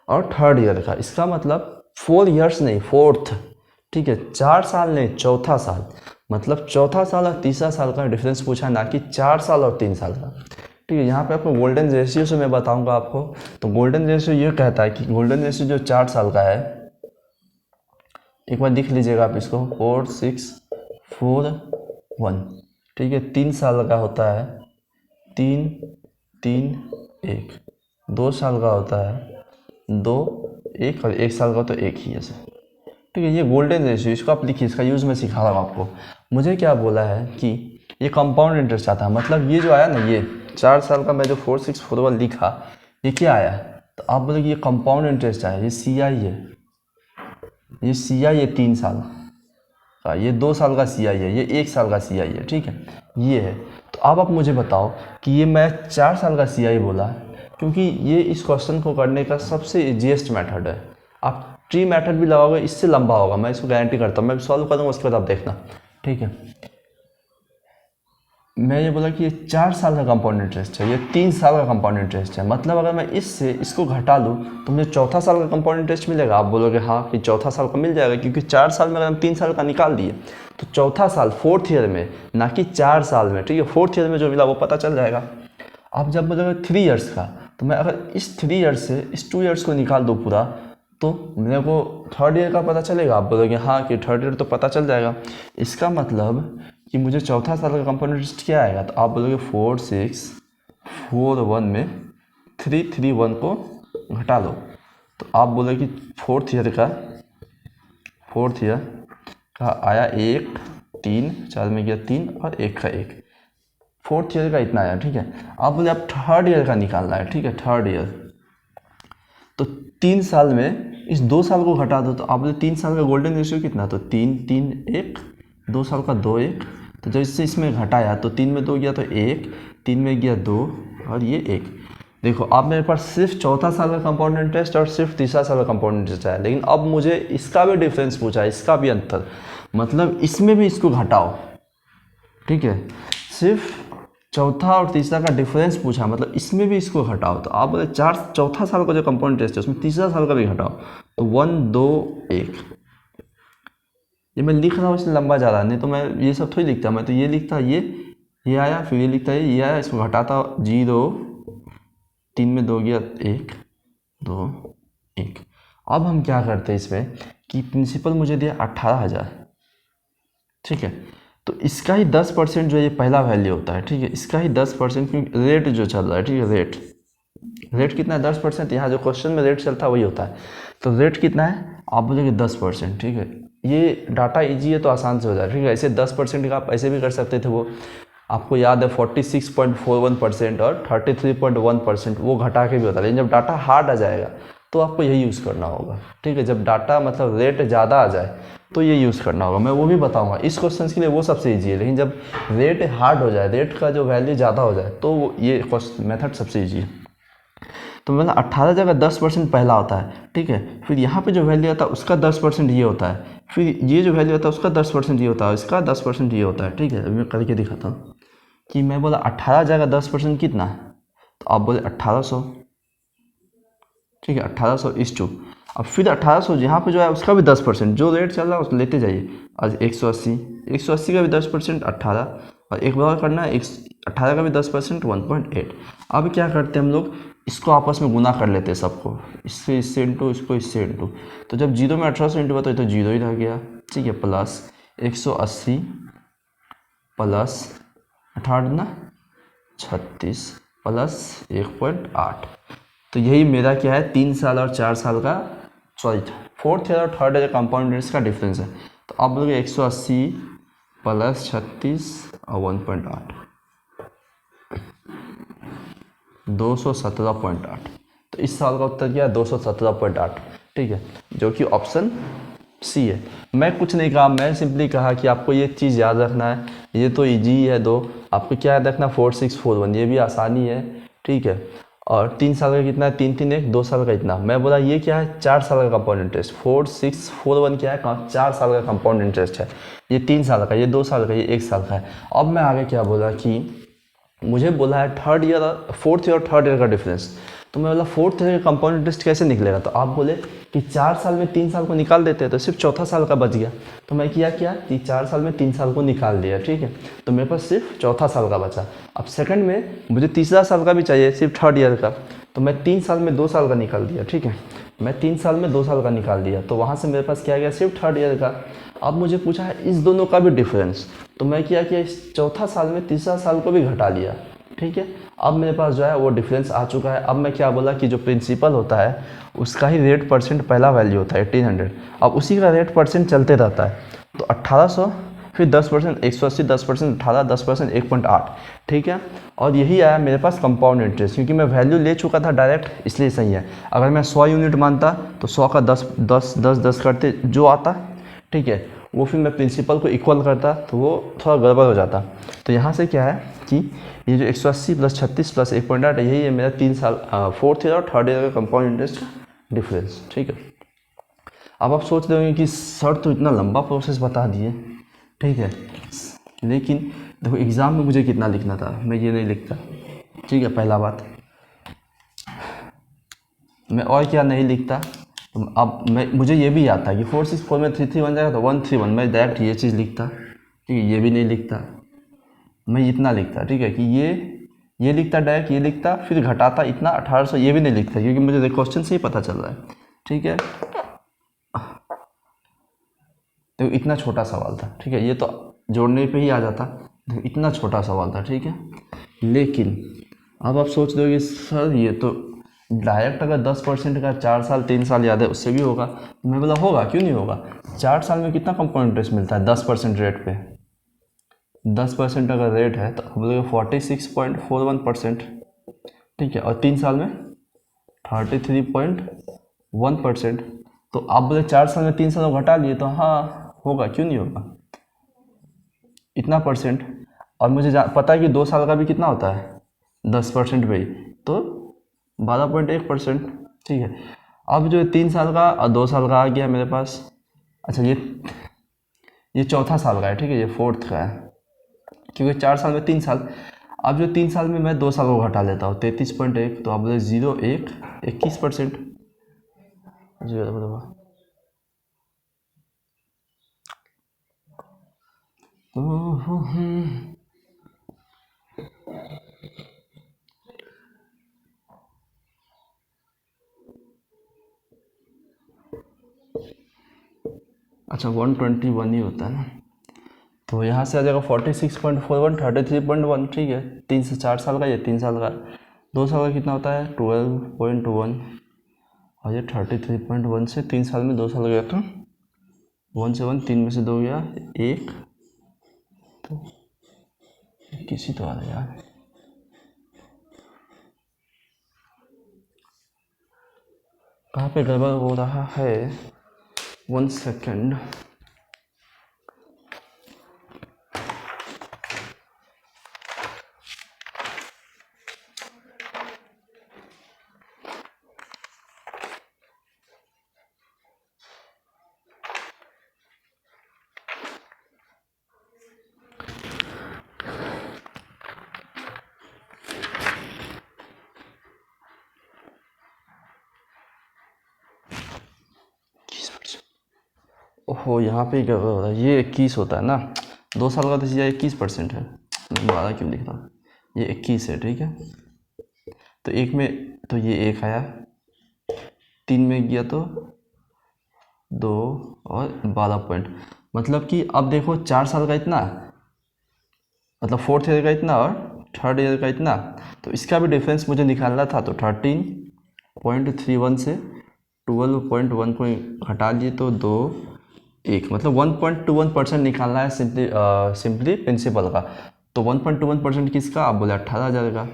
और थर्ड ईयर का, इसका मतलब 4 इयर्स नहीं, फोर्थ। ठीक है, 4 साल नहीं, चौथा साल, मतलब चौथा साल और तीसरा साल का डिफरेंस पूछा, ना कि 4 साल और 3 साल का। ठीक है, यहाँ पे आपको गोल्डन रेशियो से मैं बताऊंगा आपको। तो गोल्डन रेशियो ये कहता है कि गोल्डन रेशियो जो 4 साल का है, एक बार लिख लीजिएगा आप इसको, 4 6 4 1। ठीक है, 3 साल का होता है 3 3 1, 2 साल का होता है 2 1, और 1 साल का तो 1 ही है सर। ठीक है, ये गोल्डन रेशियो, इसको आप लिखिए, इसका यूज़ मैं सिखा रहा हूँ आपको। मुझे क्या बोला है कि ये कंपाउंड इंटरेस्ट आता है, मतलब ये जो आया ना, ये 4 साल का मैं जो 4 6 4 1 लिखा, ये क्या आया? तो आप बोले कि ये कंपाउंड इंटरेस्ट आया, ये CI है, ये CI है 3 साल का, ये 2 साल का CI है, ये 1 साल का CI है। ठीक है, ये है। तो अब आप मुझे बताओ कि ये मैं 4 साल का CI बोला क्योंकि ये इस क्वेश्चन को करने का सबसे ईजीएस्ट मेथड है। आप ट्री मेथड भी लगाओगे, इससे लंबा होगा, मैं इसको गारंटी करता हूँ। मैं सॉल्व करूँगा, उसके बाद आप देखना। ठीक है, मैं ये बोला कि ये 4 साल का कंपाउंड इंटरेस्ट है, ये 3 साल का कंपाउंड इंटरेस्ट है, मतलब अगर मैं इससे इसको घटा लूँ तो मुझे चौथा साल का कंपाउंड इंटरेस्ट मिलेगा। आप बोलोगे हाँ कि चौथा साल का मिल जाएगा, क्योंकि 4 साल में अगर हम 3 साल का निकाल दिए तो चौथा साल फोर्थ ईयर में, ना कि 4 साल में। ठीक है, फोर्थ ईयर में जो मिला वो पता चल जाएगा। अब जब बोलोगे 3 इयर्स का, तो मैं अगर इस 3 ईयर्स से इस 2 इयर्स को निकाल दूँ पूरा, तो मेरे को थर्ड ईयर का पता चलेगा। आप बोलोगे हाँ कि थर्ड ईयर तो पता चल जाएगा, इसका मतलब कि मुझे चौथा साल का कंपाउंड इंटरेस्ट क्या आएगा? तो आप बोलोगे 4 6 4 1 में 3 3 1 को घटा लो, तो आप बोलोगे कि फोर्थ ईयर का आया 1 3, 4 में गया 3 और 1 का 1, फोर्थ ईयर का इतना आया। ठीक है, आप बोले आप थर्ड ईयर का निकालना है। ठीक है, थर्ड ईयर, तो 3 साल में इस 2 साल को घटा दो, तो आप बोले 3 साल का गोल्डन रेशियो कितना? तो 3 3 1, 2 साल का 2 1, तो जब इससे इसमें घटाया तो 3 में 2 गया तो 1, 3 में गया 2 और ये 1। देखो अब मेरे पास सिर्फ चौथा साल का कंपाउंड इंटरेस्ट और सिर्फ तीसरा साल का कंपाउंड इंटरेस्ट है, लेकिन अब मुझे इसका भी डिफरेंस पूछा है, इसका भी अंतर, मतलब इसमें भी इसको घटाओ। ठीक है, सिर्फ चौथा और तीसरा का डिफरेंस पूछा, मतलब इसमें भी इसको घटाओ। तो आप बोले चौथा साल का जो कंपाउंड इंटरेस्ट है उसमें तीसरा साल का भी घटाओ, तो 1 2 1। ये मैं लिख रहा हूँ इसलिए लंबा जा रहा है, नहीं तो मैं ये सब थोड़ी लिखता, मैं तो ये लिखता, ये आया, फिर ये लिखता, ये आया, इसको घटाता 0, 3 में 2 गया 1 2 1। अब हम क्या करते हैं इसमें कि प्रिंसिपल मुझे दिया 18,000। ठीक है, तो इसका ही 10% जो ये पहला वैल्यू होता है। ठीक है, इसका ही 10%, क्योंकि रेट जो चल रहा है, ठीक है, रेट कितना है? 10%। यहाँ जो क्वेश्चन में रेट चलता है वही होता है, तो रेट कितना है? आप बोलेंगे 10%। ठीक है, ये डाटा इजी है तो आसान से हो जाए। ठीक है, ऐसे 10% का आप ऐसे भी कर सकते थे, वो आपको याद है 46.41% और 33.1% वो घटा के भी होता है, लेकिन जब डाटा हार्ड आ जाएगा तो आपको यही यूज़ करना होगा। ठीक है, जब डाटा मतलब रेट ज़्यादा आ जाए तो ये यूज़ करना होगा, मैं वो भी बताऊंगा। इस क्वेश्चन के लिए वो सबसे ईजी है, लेकिन जब रेट हार्ड हो जाए, रेट का जो वैल्यू ज़्यादा हो जाए, तो ये मेथड सबसे ईजी है। तो मतलब 18 जगह 10% पहला होता है। ठीक है, फिर यहाँ पे जो वैल्यू आता है उसका 10% ये होता है, फिर ये जो वैल्यू आता है उसका 10% ये होता है, इसका 10% ये होता है। ठीक है, मैं करके दिखाता हूँ कि मैं बोला 18 जगह 10% कितना, तो आप बोले 1800। ठीक है, 1800 इस टू, अब फिर 1800 यहाँ पे जो है उसका भी 10%, जो रेट चल रहा है उसको लेते जाइए। आज 180 का भी 10% 18, और एक बार करना है 18 का भी 10% 1.8। अब क्या करते हैं हम लोग, इसको आपस में गुना कर लेते हैं सबको, इससे इंटू, इसको इससे इंटू, तो जब 0 में 1800 इंटू बताओ तो 0 ही रह गया। ठीक है, प्लस 180 प्लस 18 ना 36 प्लस 1.8, तो यही मेरा क्या है 3 साल और 4 साल का, सॉरी फोर्थ ईयर और थर्ड ईयर कंपाउंड इंटरेस्ट का डिफरेंस है। तो आप बोलोगे 180 प्लस 36 और 1.8, 217.8। तो इस साल का उत्तर क्या है? 217.8। ठीक है, जो कि ऑप्शन सी है। मैं कुछ नहीं कहा, मैं सिंपली कहा कि आपको ये चीज़ याद रखना है, ये तो ईजी है दो, आपको क्या याद रखना 4641, ये भी आसानी है, ठीक है। और 3 साल का कितना है, 3 3 1, 2 साल का इतना। मैं बोला ये क्या है, 4 साल का कंपाउंड इंटरेस्ट। 4641 क्या है, 4 साल का कंपाउंड इंटरेस्ट है। ये 3 साल का, ये 2 साल का, ये 1 साल का है। अब मैं आगे क्या बोला कि मुझे बोला है फोर्थ ईयर और थर्ड ईयर का डिफरेंस। तो मैं बोला फोर्थ ईयर का कंपाउंड इंटरेस्ट कैसे निकलेगा, तो आप बोले कि 4 साल में 3 साल को निकाल देते हैं तो सिर्फ चौथा साल का बच गया। तो मैं किया कि 4 साल में 3 साल को निकाल दिया, ठीक है। तो मेरे पास सिर्फ चौथा साल का बचा। अब सेकंड में मुझे तीसरा साल का भी चाहिए, सिर्फ थर्ड ईयर का। तो मैं 3 साल में 2 साल का निकाल दिया, ठीक है। मैं 3 साल में 2 साल का निकाल दिया, तो वहाँ से मेरे पास क्या गया, सिर्फ थर्ड ईयर का। अब मुझे पूछा है इस दोनों का भी डिफरेंस, तो मैं किया कि इस चौथा साल में तीसरा साल को भी घटा लिया, ठीक है। अब मेरे पास जो है वो डिफरेंस आ चुका है। अब मैं क्या बोला कि जो प्रिंसिपल होता है उसका ही रेट परसेंट पहला वैल्यू होता है 1800, अब उसी का रेट परसेंट चलते रहता है। तो 1800 फिर 10%, 180, 10%, 18, 10%, 1.8, ठीक है। और यही आया मेरे पास कंपाउंड इंटरेस्ट, क्योंकि मैं वैल्यू ले चुका था डायरेक्ट, इसलिए सही है। अगर मैं 100 यूनिट मानता तो 100 का 10 10 10 10 करते जो आता, ठीक है, वो फिर मैं प्रिंसिपल को इक्वल करता तो वो थोड़ा गड़बड़ हो जाता। तो यहाँ से क्या है कि ये जो 180 + 36 + 1.8 यही है मेरा 3 साल फोर्थ ईयर और थर्ड ईयर का कंपाउंड इंटरेस्ट डिफरेंस, ठीक है। अब आप सोच रहे होंगे कि सर तो इतना लंबा प्रोसेस बता दिए, ठीक है, लेकिन देखो एग्ज़ाम में मुझे कितना लिखना था, मैं ये नहीं लिखता, ठीक है। पहला बात मैं और क्या नहीं लिखता। तो अब मुझे ये भी याद था कि 464 में 3 3 बन जाएगा तो 131, मैं डायरेक्ट ये चीज़ लिखता, ठीक है। ये भी नहीं लिखता, मैं इतना लिखता, ठीक है, कि ये लिखता डायरेक्ट, ये लिखता फिर घटाता इतना 1800, ये भी नहीं लिखता क्योंकि मुझे क्वेश्चन से ही पता चल रहा है, ठीक है। तो इतना छोटा सवाल था, ठीक है, ये तो जोड़ने पे ही आ जाता, तो इतना छोटा सवाल था, ठीक है। लेकिन अब आप सोच रहे हो कि सर ये तो डायरेक्ट अगर 10% का 4 साल 3 साल याद है उससे भी होगा। तो मैं बोला होगा, क्यों नहीं होगा। 4 साल में कितना कंपाउंड इंटरेस्ट मिलता है 10% रेट पे, 10% अगर रेट है तो आप बोलोगे 46.41%, ठीक है। और 3 साल में 33.1%। तो आप बोले 4 साल में 3 साल को घटा लिए तो हाँ होगा, क्यों नहीं होगा इतना परसेंट। और मुझे पता है कि 2 साल का भी कितना होता है 10% पे ही, तो 12.1%, ठीक है। अब जो 3 साल का और 2 साल का आ गया मेरे पास। अच्छा ये चौथा साल का है, ठीक है, ये फोर्थ का है क्योंकि 4 साल में 3 साल। अब जो 3 साल में मैं 2 साल को घटा लेता हूँ 33.1, तो आप बोले 0 1 21%, 0 अच्छा 121 ही होता है ना। तो यहाँ से आ जाएगा 46.41, 33.1, ठीक है। 3 से 4 साल का, ये 3 साल का। 2 साल का कितना होता है 12.1, और ये 33.1 से 3 साल में 2 साल गया तो 1 से 1, 3 में से 2 गया 1, तो किसी तो आ रहा यार, कहाँ पे गड़बड़ हो रहा है, 1 सेकेंड। ओहो यहाँ पे क्या हो रहा है, ये 21 होता है ना। 2 साल का तो चीज़ 21% है, 12 क्यों लिख रहा हूँ, ये 21 है, ठीक है। तो एक में तो ये 1 आया, 3 में गया तो 2 और 12 पॉइंट, मतलब कि अब देखो 4 साल का इतना, मतलब फोर्थ ईयर का इतना और थर्ड ईयर का इतना, तो इसका भी डिफरेंस मुझे निकालना था। तो 13.31 से 12.1 को घटा लिए तो 2 1, मतलब 1.21% निकालना है सिंपली प्रिंसिपल का। तो 1.21% किसका, आप बोले 18,000 का,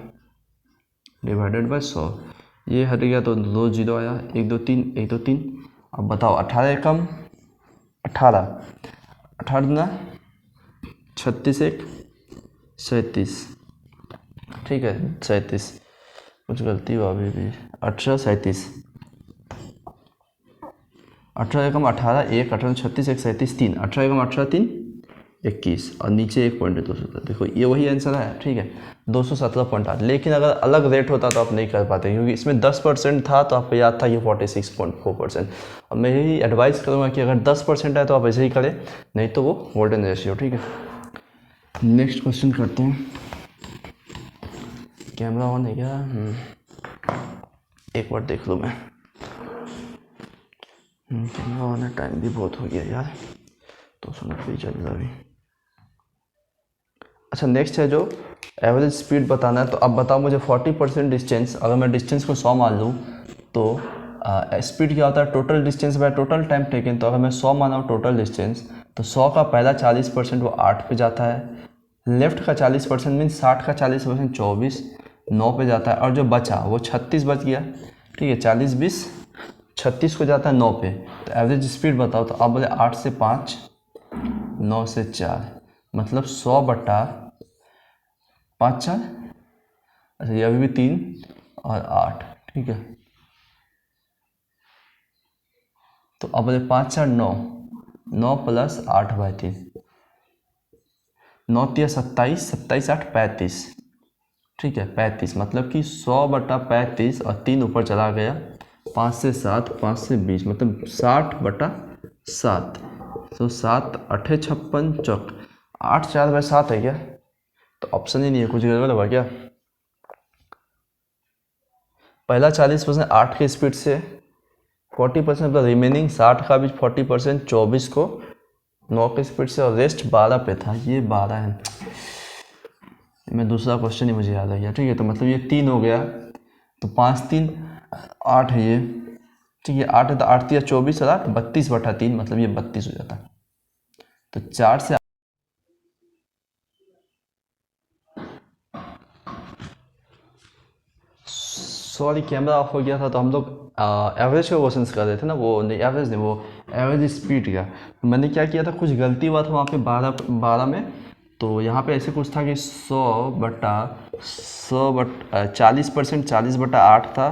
डिवाइडेड बाय 100, ये हट गया तो 2 0 आया, 1 2 3 1 2 3। अब बताओ 18 कम 18 18 दूना 36 एक 37, ठीक है 37, कुछ गलती हुआ अभी भी, 18 37, 18 एकम 18 एक 18 36 एक 37 3, 18 एकम 18 3 21 और नीचे एक पॉइंट है 217। देखो ये वही आंसर है, ठीक है 217 पॉइंट आता। लेकिन अगर अलग रेट होता तो आप नहीं कर पाते, क्योंकि इसमें 10% था तो आपको याद था कि 46.4%। और मैं यही एडवाइस करूँगा कि अगर 10% है तो आप ऐसे ही करें, नहीं तो वो गोल्डन रेशियो, ठीक है। नेक्स्ट क्वेश्चन करते हैं। कैमरा ऑन है क्या? एक बार देख लूँ मैं। कैमरा ऑन है, टाइम भी बहुत हो गया यार, तो सुना भी चल रहा अभी। अच्छा नेक्स्ट है जो एवरेज स्पीड बताना है। तो अब बताओ मुझे 40% डिस्टेंस, अगर मैं डिस्टेंस को 100 मान लूँ तो स्पीड क्या होता है? Total distance by total time taken. तो अगर मैं 100 माना हूँ टोटल डिस्टेंस, तो 100 का पहला 40% वो 8 पे जाता है, लेफ्ट का 40% मीन्स 60 का 40% 24 9 पे जाता है, और जो बचा वो 36 बच गया, ठीक है 40 20 36 को जाता है 9 पे। तो एवरेज स्पीड बताओ। तो आप बोले 8 से 5 9 से 4, मतलब 100 बटा 5 4, अच्छा ये अभी भी 3 और 8, ठीक है। तो अब बोले 5 4 9, 9 प्लस 8 बाई 3, 9 3 27, 27 8 35, ठीक है 35, मतलब कि 100 बटा 35 और 3 ऊपर चला गया, 5 से 7 5 से 20, मतलब 60 बटा 7। तो 7 8 56 चौक 8 4 बाई 7 है क्या? तो ऑप्शन ही नहीं है, कुछ गड़बड़ हुआ क्या? पहला 40% 8 के स्पीड से, 40% मतलब रिमेनिंग 60 का भी 40% 24 को 9 के स्पीड से, और रेस्ट 12 पे था। ये 12 है, मैं दूसरा क्वेश्चन ही मुझे याद आ गया, ठीक है। तो मतलब ये 3 हो गया, तो 5 3 8 है ये, ठीक है 8 है, तो 8 3 24 और 8 32 बटा 3, मतलब ये 32 हो जाता। तो 4 से, सॉरी कैमरा ऑफ हो गया था। तो हम लोग एवरेज का क्वेश्चन कर रहे थे ना, वो नहीं एवरेज नहीं, वो एवरेज स्पीड का। तो मैंने क्या किया था, कुछ गलती हुआ था वहाँ पे 12 में। तो यहाँ पे ऐसे कुछ था कि 100 बटा 40%, 40 बटा 8 था,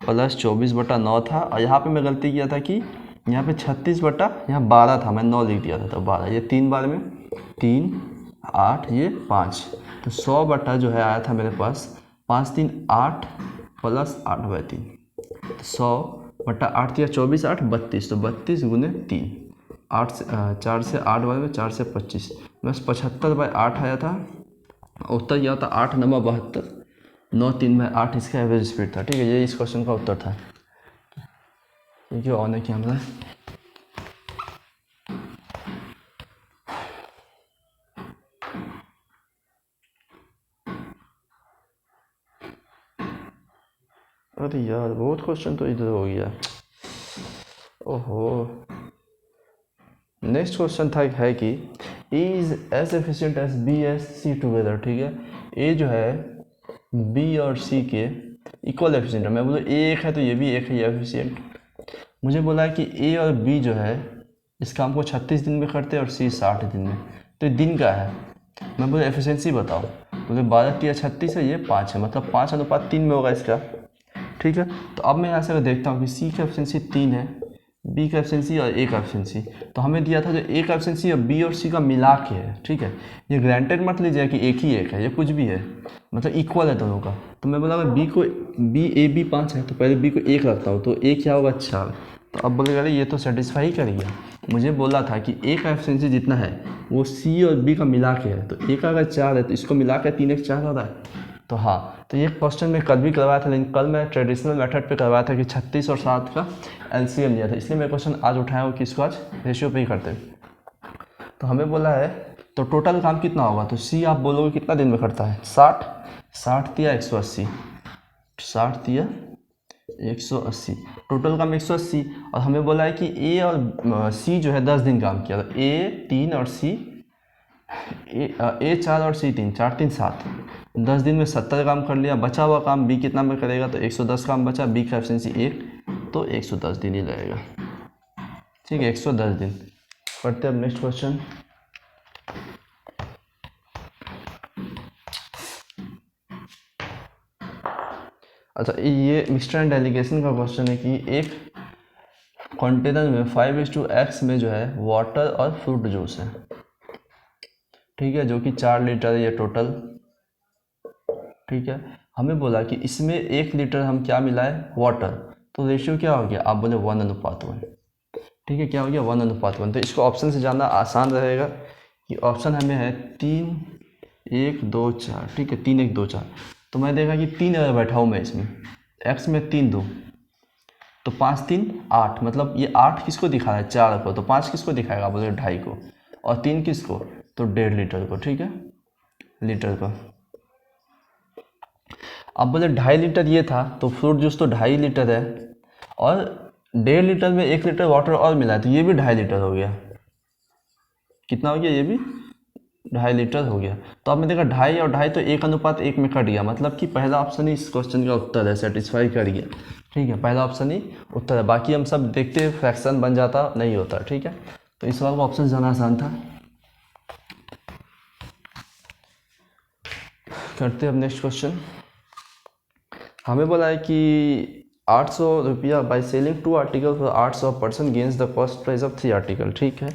प्लस 24 बटा 9 था, और यहाँ पे मैं गलती किया था कि यहाँ पे 36 बटा यहाँ 12 था, मैं 9 लिख दिया था, तो 12, ये 3 बार में 3 8 ये 5। तो 100 बटा जो है आया था मेरे पास 5 3 8 प्लस 8 बाई 3, तो 100 बटा 8 या 24 8 32, तो 32 गुने 3, 8 से 4 से 8 बार में 4 से 25, बस 75 बाई 8 आया था। उत्तर यह था 8 9 72, 9 3 बाई 8 इसका एवरेज स्पीड था, ठीक है। ये इस क्वेश्चन का उत्तर था। ठीक है, ऑन है कैमरा। अरे यार बहुत क्वेश्चन तो इधर हो गया, ओहो। नेक्स्ट क्वेश्चन था है कि A is as efficient as B as C together, ठीक है। ए जो है बी और सी के इक्वल एफिशिएंट है। मैं बोलूँ ए एक है तो ये भी एक है, ये एफिशिएंट। मुझे बोला है कि ए और बी जो है इस काम को 36 दिन में करते हैं और सी 60 दिन में, तो ये दिन का है। मैं बोले एफिशिएंसी बताओ, बोले 12 3 36 है, ये 5 है, मतलब 5:3 में होगा इसका, ठीक है। तो अब मैं यहाँ से देखता हूँ कि सी का एफिशिएंसी 3 है, बी का एफिशिएंसी और ए का एफिशिएंसी। तो हमें दिया था जो ए का एफिशिएंसी और बी और सी का मिला के है, ठीक है। ये ग्रांटेड मत लीजिए कि एक ही एक है, ये कुछ भी है, मतलब इक्वल है दोनों का। तो मैं बोला बी को ए बी 5 है, तो पहले बी को 1 रखता हूँ, तो ए क्या होगा 4। तो अब बोलेगा ये तो सेटिस्फाई करेगा। मुझे बोला था कि ए का एफिशिएंसी जितना है वो सी और बी का मिला के है, तो ए का अगर 4 है तो इसको मिला के 3 1 4 हो रहा है। तो हाँ, तो ये क्वेश्चन मैं कल भी करवाया था, लेकिन कल मैं ट्रेडिशनल मेथड पे करवाया था कि 36 और 7 का एलसीएम लिया था, इसलिए मैं क्वेश्चन आज उठाया हूँ कि इसको आज रेशियो पे ही करते हैं। तो हमें बोला है तो टोटल काम कितना होगा, तो सी आप बोलोगे कितना दिन में करता है 60, 60 दिया 180, 60 दिया 180, टोटल काम 180। और हमें बोला है कि ए और सी जो है 10 दिन काम किया, तो ए 3 और सी ए 4 और सी 3, 4 3 7, 10 दिन में 70 काम कर लिया। बचा हुआ काम बी कितना में करेगा, तो 110 काम बचा, बी का एफिशिएंसी 1, तो 110 दिन ही लगेगा, ठीक है 110 दिन। पढ़ते हैं अब नेक्स्ट क्वेश्चन। अच्छा, ये मिक्सचर एंड डेलीगेशन का क्वेश्चन है कि एक कंटेनर में 5:x में जो है वाटर और फ्रूट जूस है, ठीक है, जो कि 4 लीटर है ये टोटल, ठीक है। हमें बोला कि इसमें 1 लीटर हम क्या मिलाए, वाटर, तो रेशियो क्या हो गया, आप बोले 1:1, ठीक है, क्या हो गया 1:1। तो इसको ऑप्शन से जानना आसान रहेगा कि ऑप्शन हमें है 3 1 2 4, ठीक है, 3 1 2 4। तो मैं देखा कि 3 अगर बैठा हूँ मैं इसमें, x में 3 2 तो 5 3 8, मतलब ये 8 किसको दिखा रहा है, 4 को, तो 5 किसको दिखाएगा, बोले 2.5 को, और 3 किसको, तो 1.5 लीटर को, ठीक है, लीटर को। अब बोले 2.5 लीटर ये था, तो फ्रूट जूस तो 2.5 लीटर है, और 1.5 लीटर में 1 लीटर वाटर और मिला है, तो ये भी 2.5 लीटर हो गया। कितना हो गया, ये भी 2.5 लीटर हो गया। तो आपने देखा 2.5 और 2.5 तो 1:1 में कट गया, मतलब कि पहला ऑप्शन ही इस क्वेश्चन का उत्तर है, सेटिस्फाई कर गया, ठीक है, पहला ऑप्शन ही उत्तर है। बाकी हम सब देखते फ्रैक्शन बन जाता, नहीं होता, ठीक है। तो इस सवाल का ऑप्शन जाना आसान था। करते हैं अब नेक्स्ट क्वेश्चन। हमें बोला है कि 800 रुपया by selling 2 article for 800% gains the cost price of 3 article, ठीक है।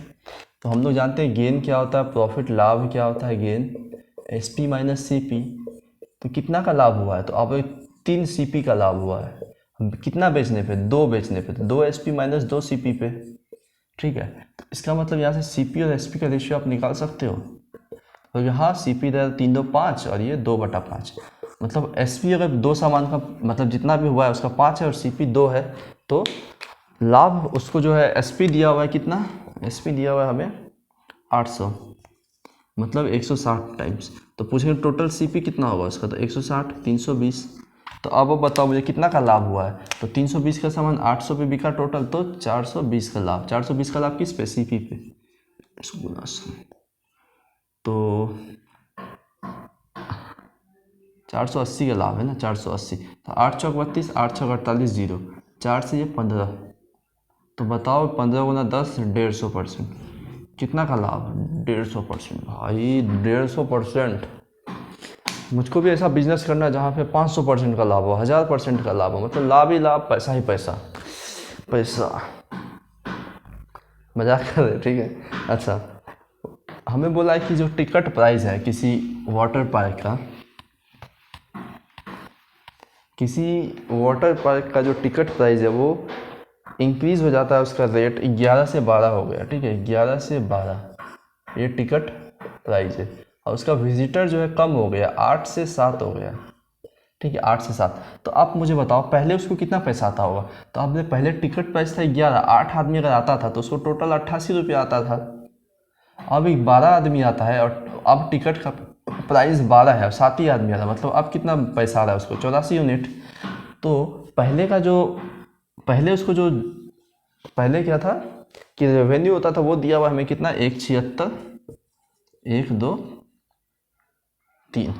तो हम लोग जानते हैं गेन क्या होता है, प्रॉफिट, लाभ क्या होता है, गेन SP माइनस CP। तो कितना का लाभ हुआ है, तो अब 3 CP का लाभ हुआ है, कितना बेचने पे, 2 बेचने पे, तो 2 SP माइनस 2 CP पे, ठीक है। तो इसका मतलब यहाँ से CP और SP का रेशियो आप निकाल सकते हो। तो यहाँ CP दर 3 2 5 और ये 2/5, मतलब SP अगर 2 सामान का मतलब जितना भी हुआ है उसका 5 है और CP 2 है, तो लाभ उसको जो है SP दिया हुआ है, कितना SP दिया हुआ है हमें 800, मतलब 160 टाइम्स। तो पूछेंगे टोटल CP कितना होगा उसका, तो 160 320। तो अब बताओ मुझे कितना का लाभ हुआ है, तो 320 का सामान 800 पे बिका टोटल, तो 420 का लाभ, 420 का लाभ किस पे, CP पे, इसको गुना 100, तो 480 का लाभ है ना, 480। तो 8 चौक 32, 8 छक 48, 0, 4 से ये 15, तो बताओ 15 गुना 10, 150%, कितना का लाभ, 150%, भाई 150%। मुझको भी ऐसा बिजनेस करना है जहाँ पे 500% का लाभ हो, 1000% का लाभ हो, मतलब लाभ ही लाभ, पैसा ही पैसा, पैसा, मजाक कर रहे, ठीक है। अच्छा, हमें बोला है कि जो टिकट प्राइस है किसी वाटर पार्क का, किसी वाटर पार्क का जो टिकट प्राइस है वो इंक्रीज़ हो जाता है, उसका रेट 11 से 12 हो गया, ठीक है, 11 से 12 ये टिकट प्राइस है, और उसका विजिटर जो है कम हो गया, 8 से 7 हो गया, ठीक है, 8 से 7। तो आप मुझे बताओ पहले उसको कितना पैसा आता होगा, तो आपने पहले टिकट प्राइस था 11, 8 आदमी अगर आता था तो उसको टोटल 88 रुपया आता था। अब एक 12 आदमी आता है और अब टिकट का प्राइस 12 है और 7 ही आदमी आता है, मतलब अब कितना पैसा आ रहा है उसको, 84 यूनिट। तो पहले का जो, पहले उसको जो, पहले क्या था कि रेवेन्यू होता था वो दिया हुआ हमें कितना, 176 1 2 3,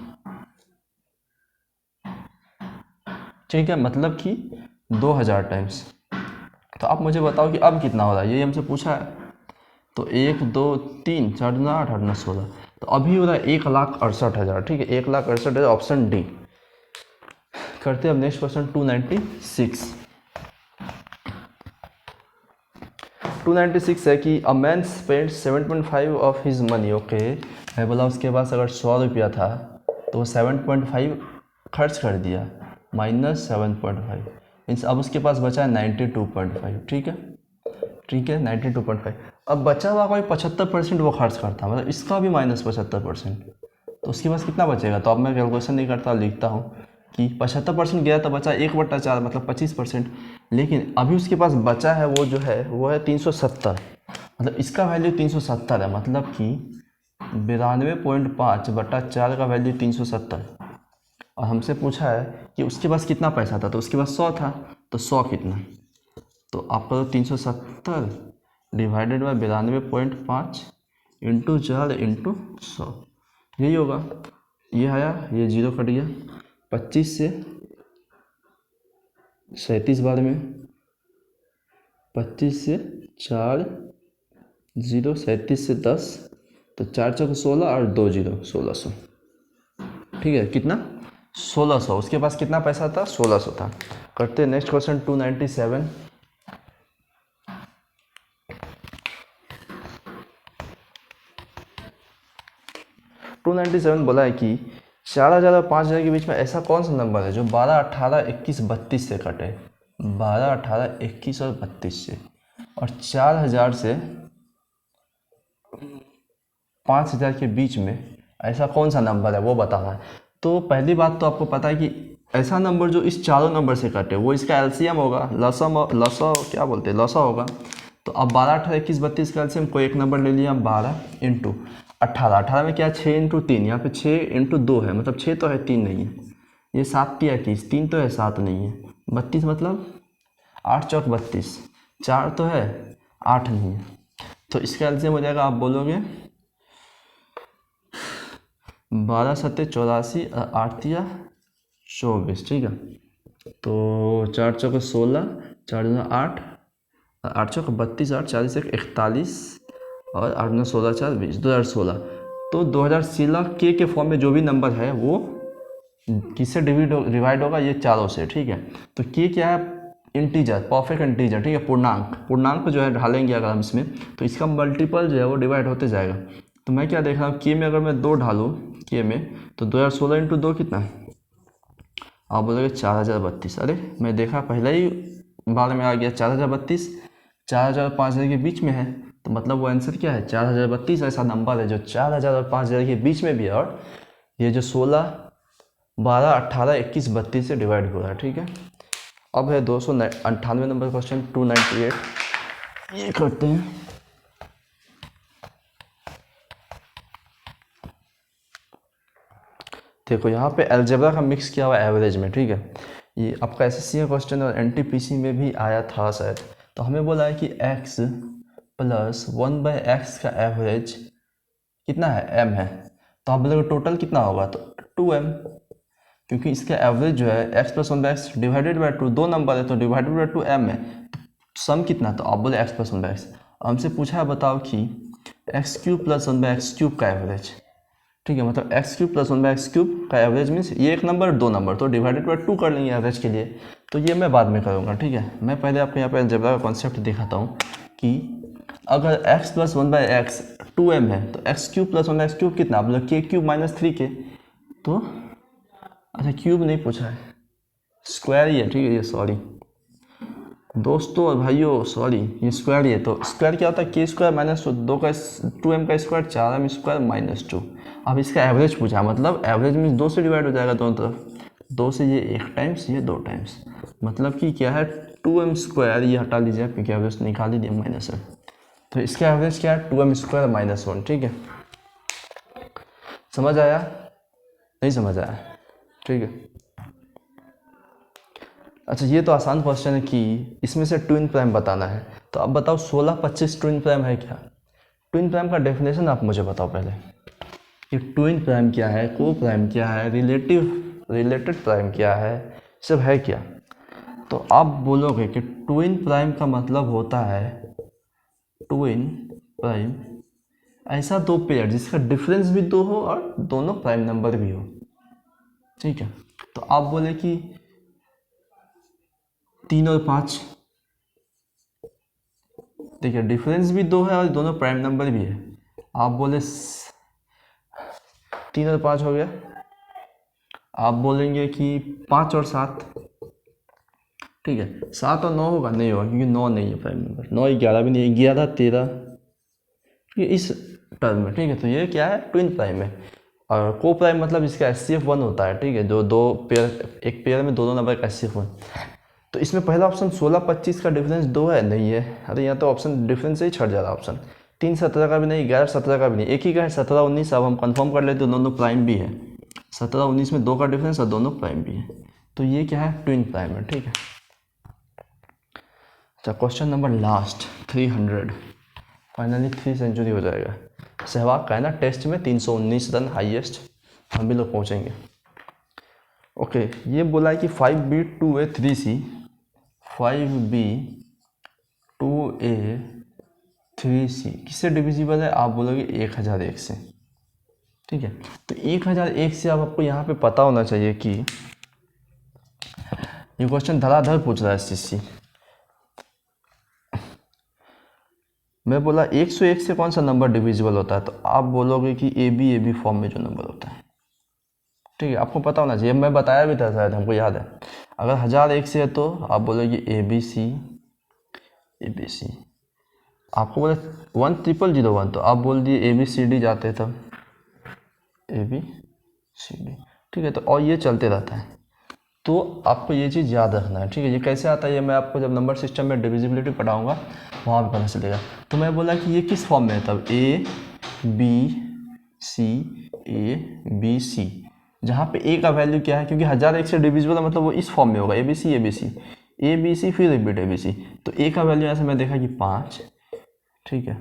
ठीक है, मतलब कि 2000 टाइम्स। तो आप मुझे बताओ कि अब कितना हो रहा है, ये हमसे पूछा है। तो 1 2 3 4 9 8 8 9 16, तो अभी हो रहा है 1,68,000, ठीक है, 1,68,000, ऑप्शन डी। करते हैं अब नेक्स्ट क्वेश्चन 296। 296 है कि a man spend 7.5 of his money, okay, मैं बोला उसके पास अगर 100 रुपया था तो वो 7.5 खर्च कर दिया, माइनस 7.5 मीन्स अब उसके पास बचा है 92.5, ठीक है, ठीक है, 92.5। अब बचा हुआ कोई 75% वो खर्च करता, मतलब इसका भी माइनस 75%, तो उसके पास कितना बचेगा। तो अब मैं कैलकुलेशन नहीं करता, लिखता हूँ कि 75% गया तो बचा 1/4, मतलब 25%। लेकिन अभी उसके पास बचा है वो जो है वो है 370, मतलब इसका वैल्यू 370 है, मतलब कि 92.5/4 का वैल्यू 370। और हमसे पूछा है कि उसके पास कितना पैसा था, तो उसके पास 100 था, तो 100 कितना, तो आपका 370 डिवाइडेड बाई 92.5 इंटू 4 इंटू 100, यही होगा। ये आया, ये 0 कट गया, 25 से 37 बार में, 25 से 4 0, 37 से 10, तो 4 चौक 16 और 2 0 1600, ठीक है, कितना 1600, उसके पास कितना पैसा था? 1600 था। करते नेक्स्ट क्वेश्चन 297। 297 बोला है कि 4000 और 5000 के बीच में ऐसा कौन सा नंबर है जो 12, 18, 21, 32 से कटे? 12, 18, 21 और 32 से, और 4000 से 5000 के बीच में ऐसा कौन सा नंबर है वो बताना है। तो पहली बात तो आपको पता है कि ऐसा नंबर जो इस चारों नंबर से कटे वो इसका एलसीएम होगा, लसा क्या बोलते हैं, लसा होगा। तो अब 12, 18, 21, 32 का एलसीएम कोई एक नंबर ले लिया हम, 12 इंटू 18। 18 में क्या है? 6 इंटू 3, यहाँ पे 6 इंटू 2 है, मतलब 6 तो है, 3 नहीं है। ये 7 की 21, 3 तो है, 7 नहीं है। 32 मतलब 8 चौक 32, 4 तो है, 8 नहीं है। तो इसका एलसीएम हो जाएगा, आप बोलोगे 12 सत्ते 84, 8 तिया 24, ठीक है। तो 4 चौक 16, 4 दूना 8, 8 चौक 32, 8 40 1 41, और 8 दूना 16 4 20, 2016। तो 2016 के फॉर्म में जो भी नंबर है वो किससे डिवाइड होगा? ये चारों से, ठीक है। तो के क्या है? इंटीजर, परफेक्ट इंटीजर, ठीक है, पूर्णांक। पूर्णांक जो है ढालेंगे अगर हम इसमें, तो इसका मल्टीपल जो है वो डिवाइड होते जाएगा। तो मैं क्या देख रहा हूँ, के में अगर मैं 2 ढालूँ के में, तो 2016 इंटू 2 कितना है? आप बोलोगे 4032। अरे मैं देखा पहले ही बार में आ गया 4032, 4000 और 5000 के बीच में है, तो मतलब वो आंसर क्या है? 4032 ऐसा नंबर है जो 4000 और 5000 के बीच में भी है, और ये जो 16, 12, 18, 21, 32 से डिवाइड हो रहा है, ठीक है। अब है 298 नंबर क्वेश्चन 298, ये करते हैं। देखो यहाँ पे अलजेब्रा का मिक्स किया हुआ एवरेज में, ठीक है। ये आपका एसएससी का क्वेश्चन और एनटीपीसी में भी आया था शायद। तो हमें बोला है कि x प्लस 1/x का एवरेज कितना है? m है। तो आप बोलोगे टोटल कितना होगा? तो 2m, क्योंकि इसका एवरेज जो है x plus 1/x divided by 2, दो नंबर है तो डिवाइडेड बाई 2m है। सम कितना? तो आप बोले x प्लस 1/x। हमसे पूछा है बताओ कि x³ प्लस 1/x³ का एवरेज, ठीक है, मतलब x³ प्लस 1/x³ का एवरेज मीन्स ये एक नंबर, दो नंबर, तो डिवाइडेड बाई 2 कर लेंगे एवरेज के लिए। तो ये मैं बाद में करूँगा, ठीक है। मैं पहले आपको यहाँ पे अलजेब्रा का कॉन्सेप्ट दिखाता हूँ कि अगर x प्लस 1/x 2m है, तो x³ प्लस 1/x³ कितना? मतलब k³ माइनस 3k। तो अच्छा, क्यूब नहीं पूछा है, स्क्वायर ही है, ठीक है। ये सॉरी दोस्तों और भाइयों, सॉरी, ये स्क्वायर ही है। तो स्क्वायर क्या होता है? k² माइनस 2 का 2m का स्क्वायर 4m² माइनस 2। अब इसका एवरेज पूछा, मतलब एवरेज मीन्स 2 से डिवाइड हो जाएगा दोनों तरफ। 2 से ये 1 टाइम्स, ये 2 टाइम्स, मतलब कि क्या है? 2m², ये हटा लीजिए क्योंकि एवरेज निकाल ही दिया माइनस है। तो इसका एवरेज क्या है? 2m² माइनस 1, ठीक है। समझ आया? नहीं समझ आया? ठीक है। अच्छा, ये तो आसान क्वेश्चन है कि इसमें से ट्विन प्राइम बताना है। तो अब बताओ 16, 25 ट्विन प्राइम है क्या? ट्विन प्राइम का डेफिनेशन आप मुझे बताओ पहले कि ट्विन प्राइम क्या है, को प्राइम क्या है, रिलेटेड प्राइम क्या है, सब है क्या? तो आप बोलोगे कि ट्विन प्राइम का मतलब होता है, ट्विन प्राइम ऐसा दो पेयर जिसका डिफरेंस भी 2 हो और दोनों प्राइम नंबर भी हो, ठीक है। तो आप बोले कि 3 और 5, देखिए डिफरेंस भी 2 है और दोनों प्राइम नंबर भी है। आप बोले 3 और 5 हो गया। आप बोलेंगे कि 5 और 7, ठीक है। 7 और 9 होगा? नहीं होगा, क्योंकि 9 नहीं है प्राइम नंबर। 9 11 भी नहीं है, 11 13, ये इस टर्म में, ठीक है। तो ये क्या है? ट्विन प्राइम है। और को प्राइम मतलब इसका HCF1 होता है, ठीक है, जो दो पेयर, एक पेयर में दोनों नंबर का HCF1। तो इसमें पहला ऑप्शन 16 25 का डिफरेंस 2 है, नहीं है। अरे यहाँ तो ऑप्शन डिफरेंस से ही छट जा रहा है ऑप्शन। 3 17 का भी नहीं, 11 17 का भी नहीं, एक ही का है 17 19। अब हम कंफर्म कर लेते हैं दोनों प्राइम भी है। 17 19 में 2 का डिफरेंस और दोनों प्राइम भी है, तो ये क्या है? ट्विन प्राइम है, ठीक है। अच्छा, question number last 300, finally 3 century हो जाएगा। सहवाग का है ना, टेस्ट में 319 रन हाईएस्ट, हम भी लोग पहुँचेंगे। ओके, ये बोला है कि 5B 2A 3C, 5B 2A 3C किससे डिविजिबल है? आप बोलोगे 1001 से, ठीक है। तो 1001 से अब आपको यहाँ पे पता होना चाहिए कि ये क्वेश्चन धड़ाधड़ पूछ रहा है SSC। मैं बोला 101 से कौन सा नंबर डिविजिबल होता है, तो आप बोलोगे कि AB फॉर्म में जो नंबर होता है, ठीक है, आपको पता होना चाहिए। मैं बताया भी था शायद, हमको याद है। अगर 1001 से है तो आप बोलोगे ABC, आपको बोले 1001 तो आप बोल दिए ABCD जाते हैं तब ABCD, ठीक है। तो और ये चलते रहता है, तो आपको ये चीज़ याद रखना है, ठीक है। ये कैसे आता है, ये मैं आपको जब नंबर सिस्टम में डिविजिबिलिटी पढ़ाऊंगा वहाँ पे पता चलेगा। तो मैं बोला कि ये किस फॉर्म में है तब ABC, जहाँ पे A का वैल्यू क्या है, क्योंकि 1001 से डिविजिबल है मतलब वो इस फॉर्म में होगा ABC फिर रिपीट ABC। तो A का वैल्यू ऐसे मैं देखा कि 5, ठीक है।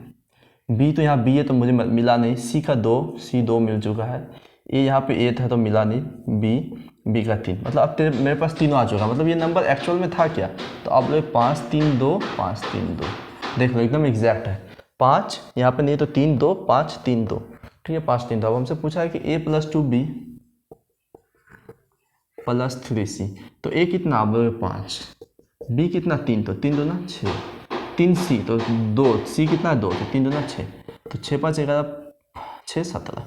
B तो यहाँ B है तो मुझे मिला नहीं, C का 2, C2 मिल चुका है। A यहाँ पे 8 है तो मिला नहीं, B का 3, मतलब अब मेरे पास तीनों आ चुका, मतलब ये नंबर एक्चुअल में था क्या। तो आप लोग 5 3 2 5 3 2 देख लो, एकदम एग्जैक्ट है। 5 यहाँ पे नहीं तो 3 2 5 3 2, ठीक है, 5 3 2। अब हमसे पूछा है कि A + 2B + 3C, तो A कितना, आप लोग 5, B कितना 3, तो 3 2 ना 6, 3C तो 2, C कितना 2, तो 3 2 ना 6, तो 6 5 11 6 17।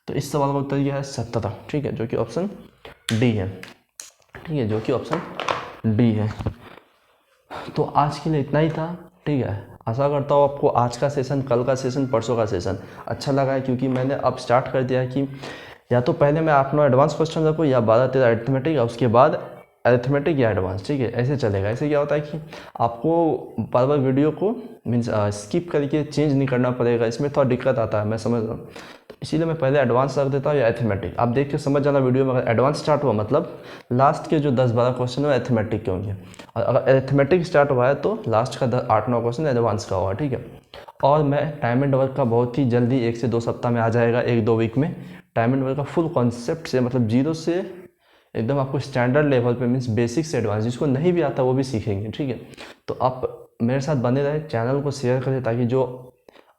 तो इस सवाल का उत्तर यह है 17, ठीक है, जो कि ऑप्शन डी है, ठीक है, जो कि ऑप्शन डी है। तो आज के लिए इतना ही था, ठीक है। आशा करता हूँ आपको आज का सेशन, कल का सेशन, परसों का सेशन अच्छा लगा है, क्योंकि मैंने अब स्टार्ट कर दिया है कि या तो पहले मैं 8-9 एडवांस क्वेश्चन रखूँ या 12-13 अरिथमेटिक, और उसके बाद अरिथमेटिक या एडवांस, ठीक है, ऐसे चलेगा। ऐसे क्या होता है कि आपको बार बार वीडियो को मीन्स स्किप करके चेंज नहीं करना पड़ेगा, इसमें थोड़ा दिक्कत आता है, मैं समझ रहा हूँ। तो इसीलिए मैं पहले एडवांस रख देता हूँ या अरिथमेटिक, आप देख के समझ जाना वीडियो में। अगर एडवांस स्टार्ट हुआ मतलब लास्ट के जो 10-12 क्वेश्चन है अरिथमेटिक के होंगे, और अगर अरिथमेटिक स्टार्ट हुआ है तो लास्ट का 8-9 क्वेश्चन एडवांस का होगा, ठीक है। और मैं टाइम एंड वर्क का बहुत ही जल्दी 1 से 2 सप्ताह में आ जाएगा, 1-2 वीक में टाइम एंड वर्क का फुल कॉन्सेप्ट से, मतलब जीरो से एकदम आपको स्टैंडर्ड लेवल पे, मीन्स बेसिक से एडवांस, जिसको नहीं भी आता वो भी सीखेंगे, ठीक है। तो आप मेरे साथ बने रहे, चैनल को शेयर करें, ताकि जो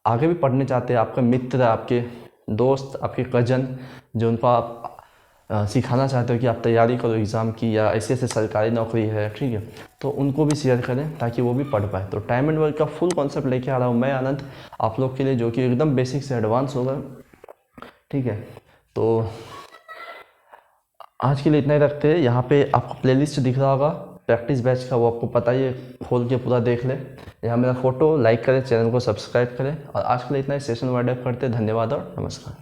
आगे भी पढ़ने चाहते हैं, आपका मित्र, आपके दोस्त, आपके कजन, जो उनको आप सिखाना चाहते हो कि आप तैयारी करो एग्ज़ाम की या ऐसे ऐसे सरकारी नौकरी है, ठीक है, तो उनको भी शेयर करें ताकि वो भी पढ़ पाए। तो टाइम एंड वर्क का फुल कॉन्सेप्ट लेके आ रहा हूँ मैं आनंद आप लोग के लिए, जो कि एकदम बेसिक से एडवांस होगा, ठीक है। तो आज के लिए इतना ही रखते हैं। यहाँ पे आपको प्लेलिस्ट दिख रहा होगा प्रैक्टिस बैच का, वो आपको पता ही है, खोल के पूरा देख ले। यहाँ मेरा फोटो लाइक करें, चैनल को सब्सक्राइब करें, और आज के लिए इतना ही। सेशन वाइंड अप करते हैं। धन्यवाद और नमस्कार।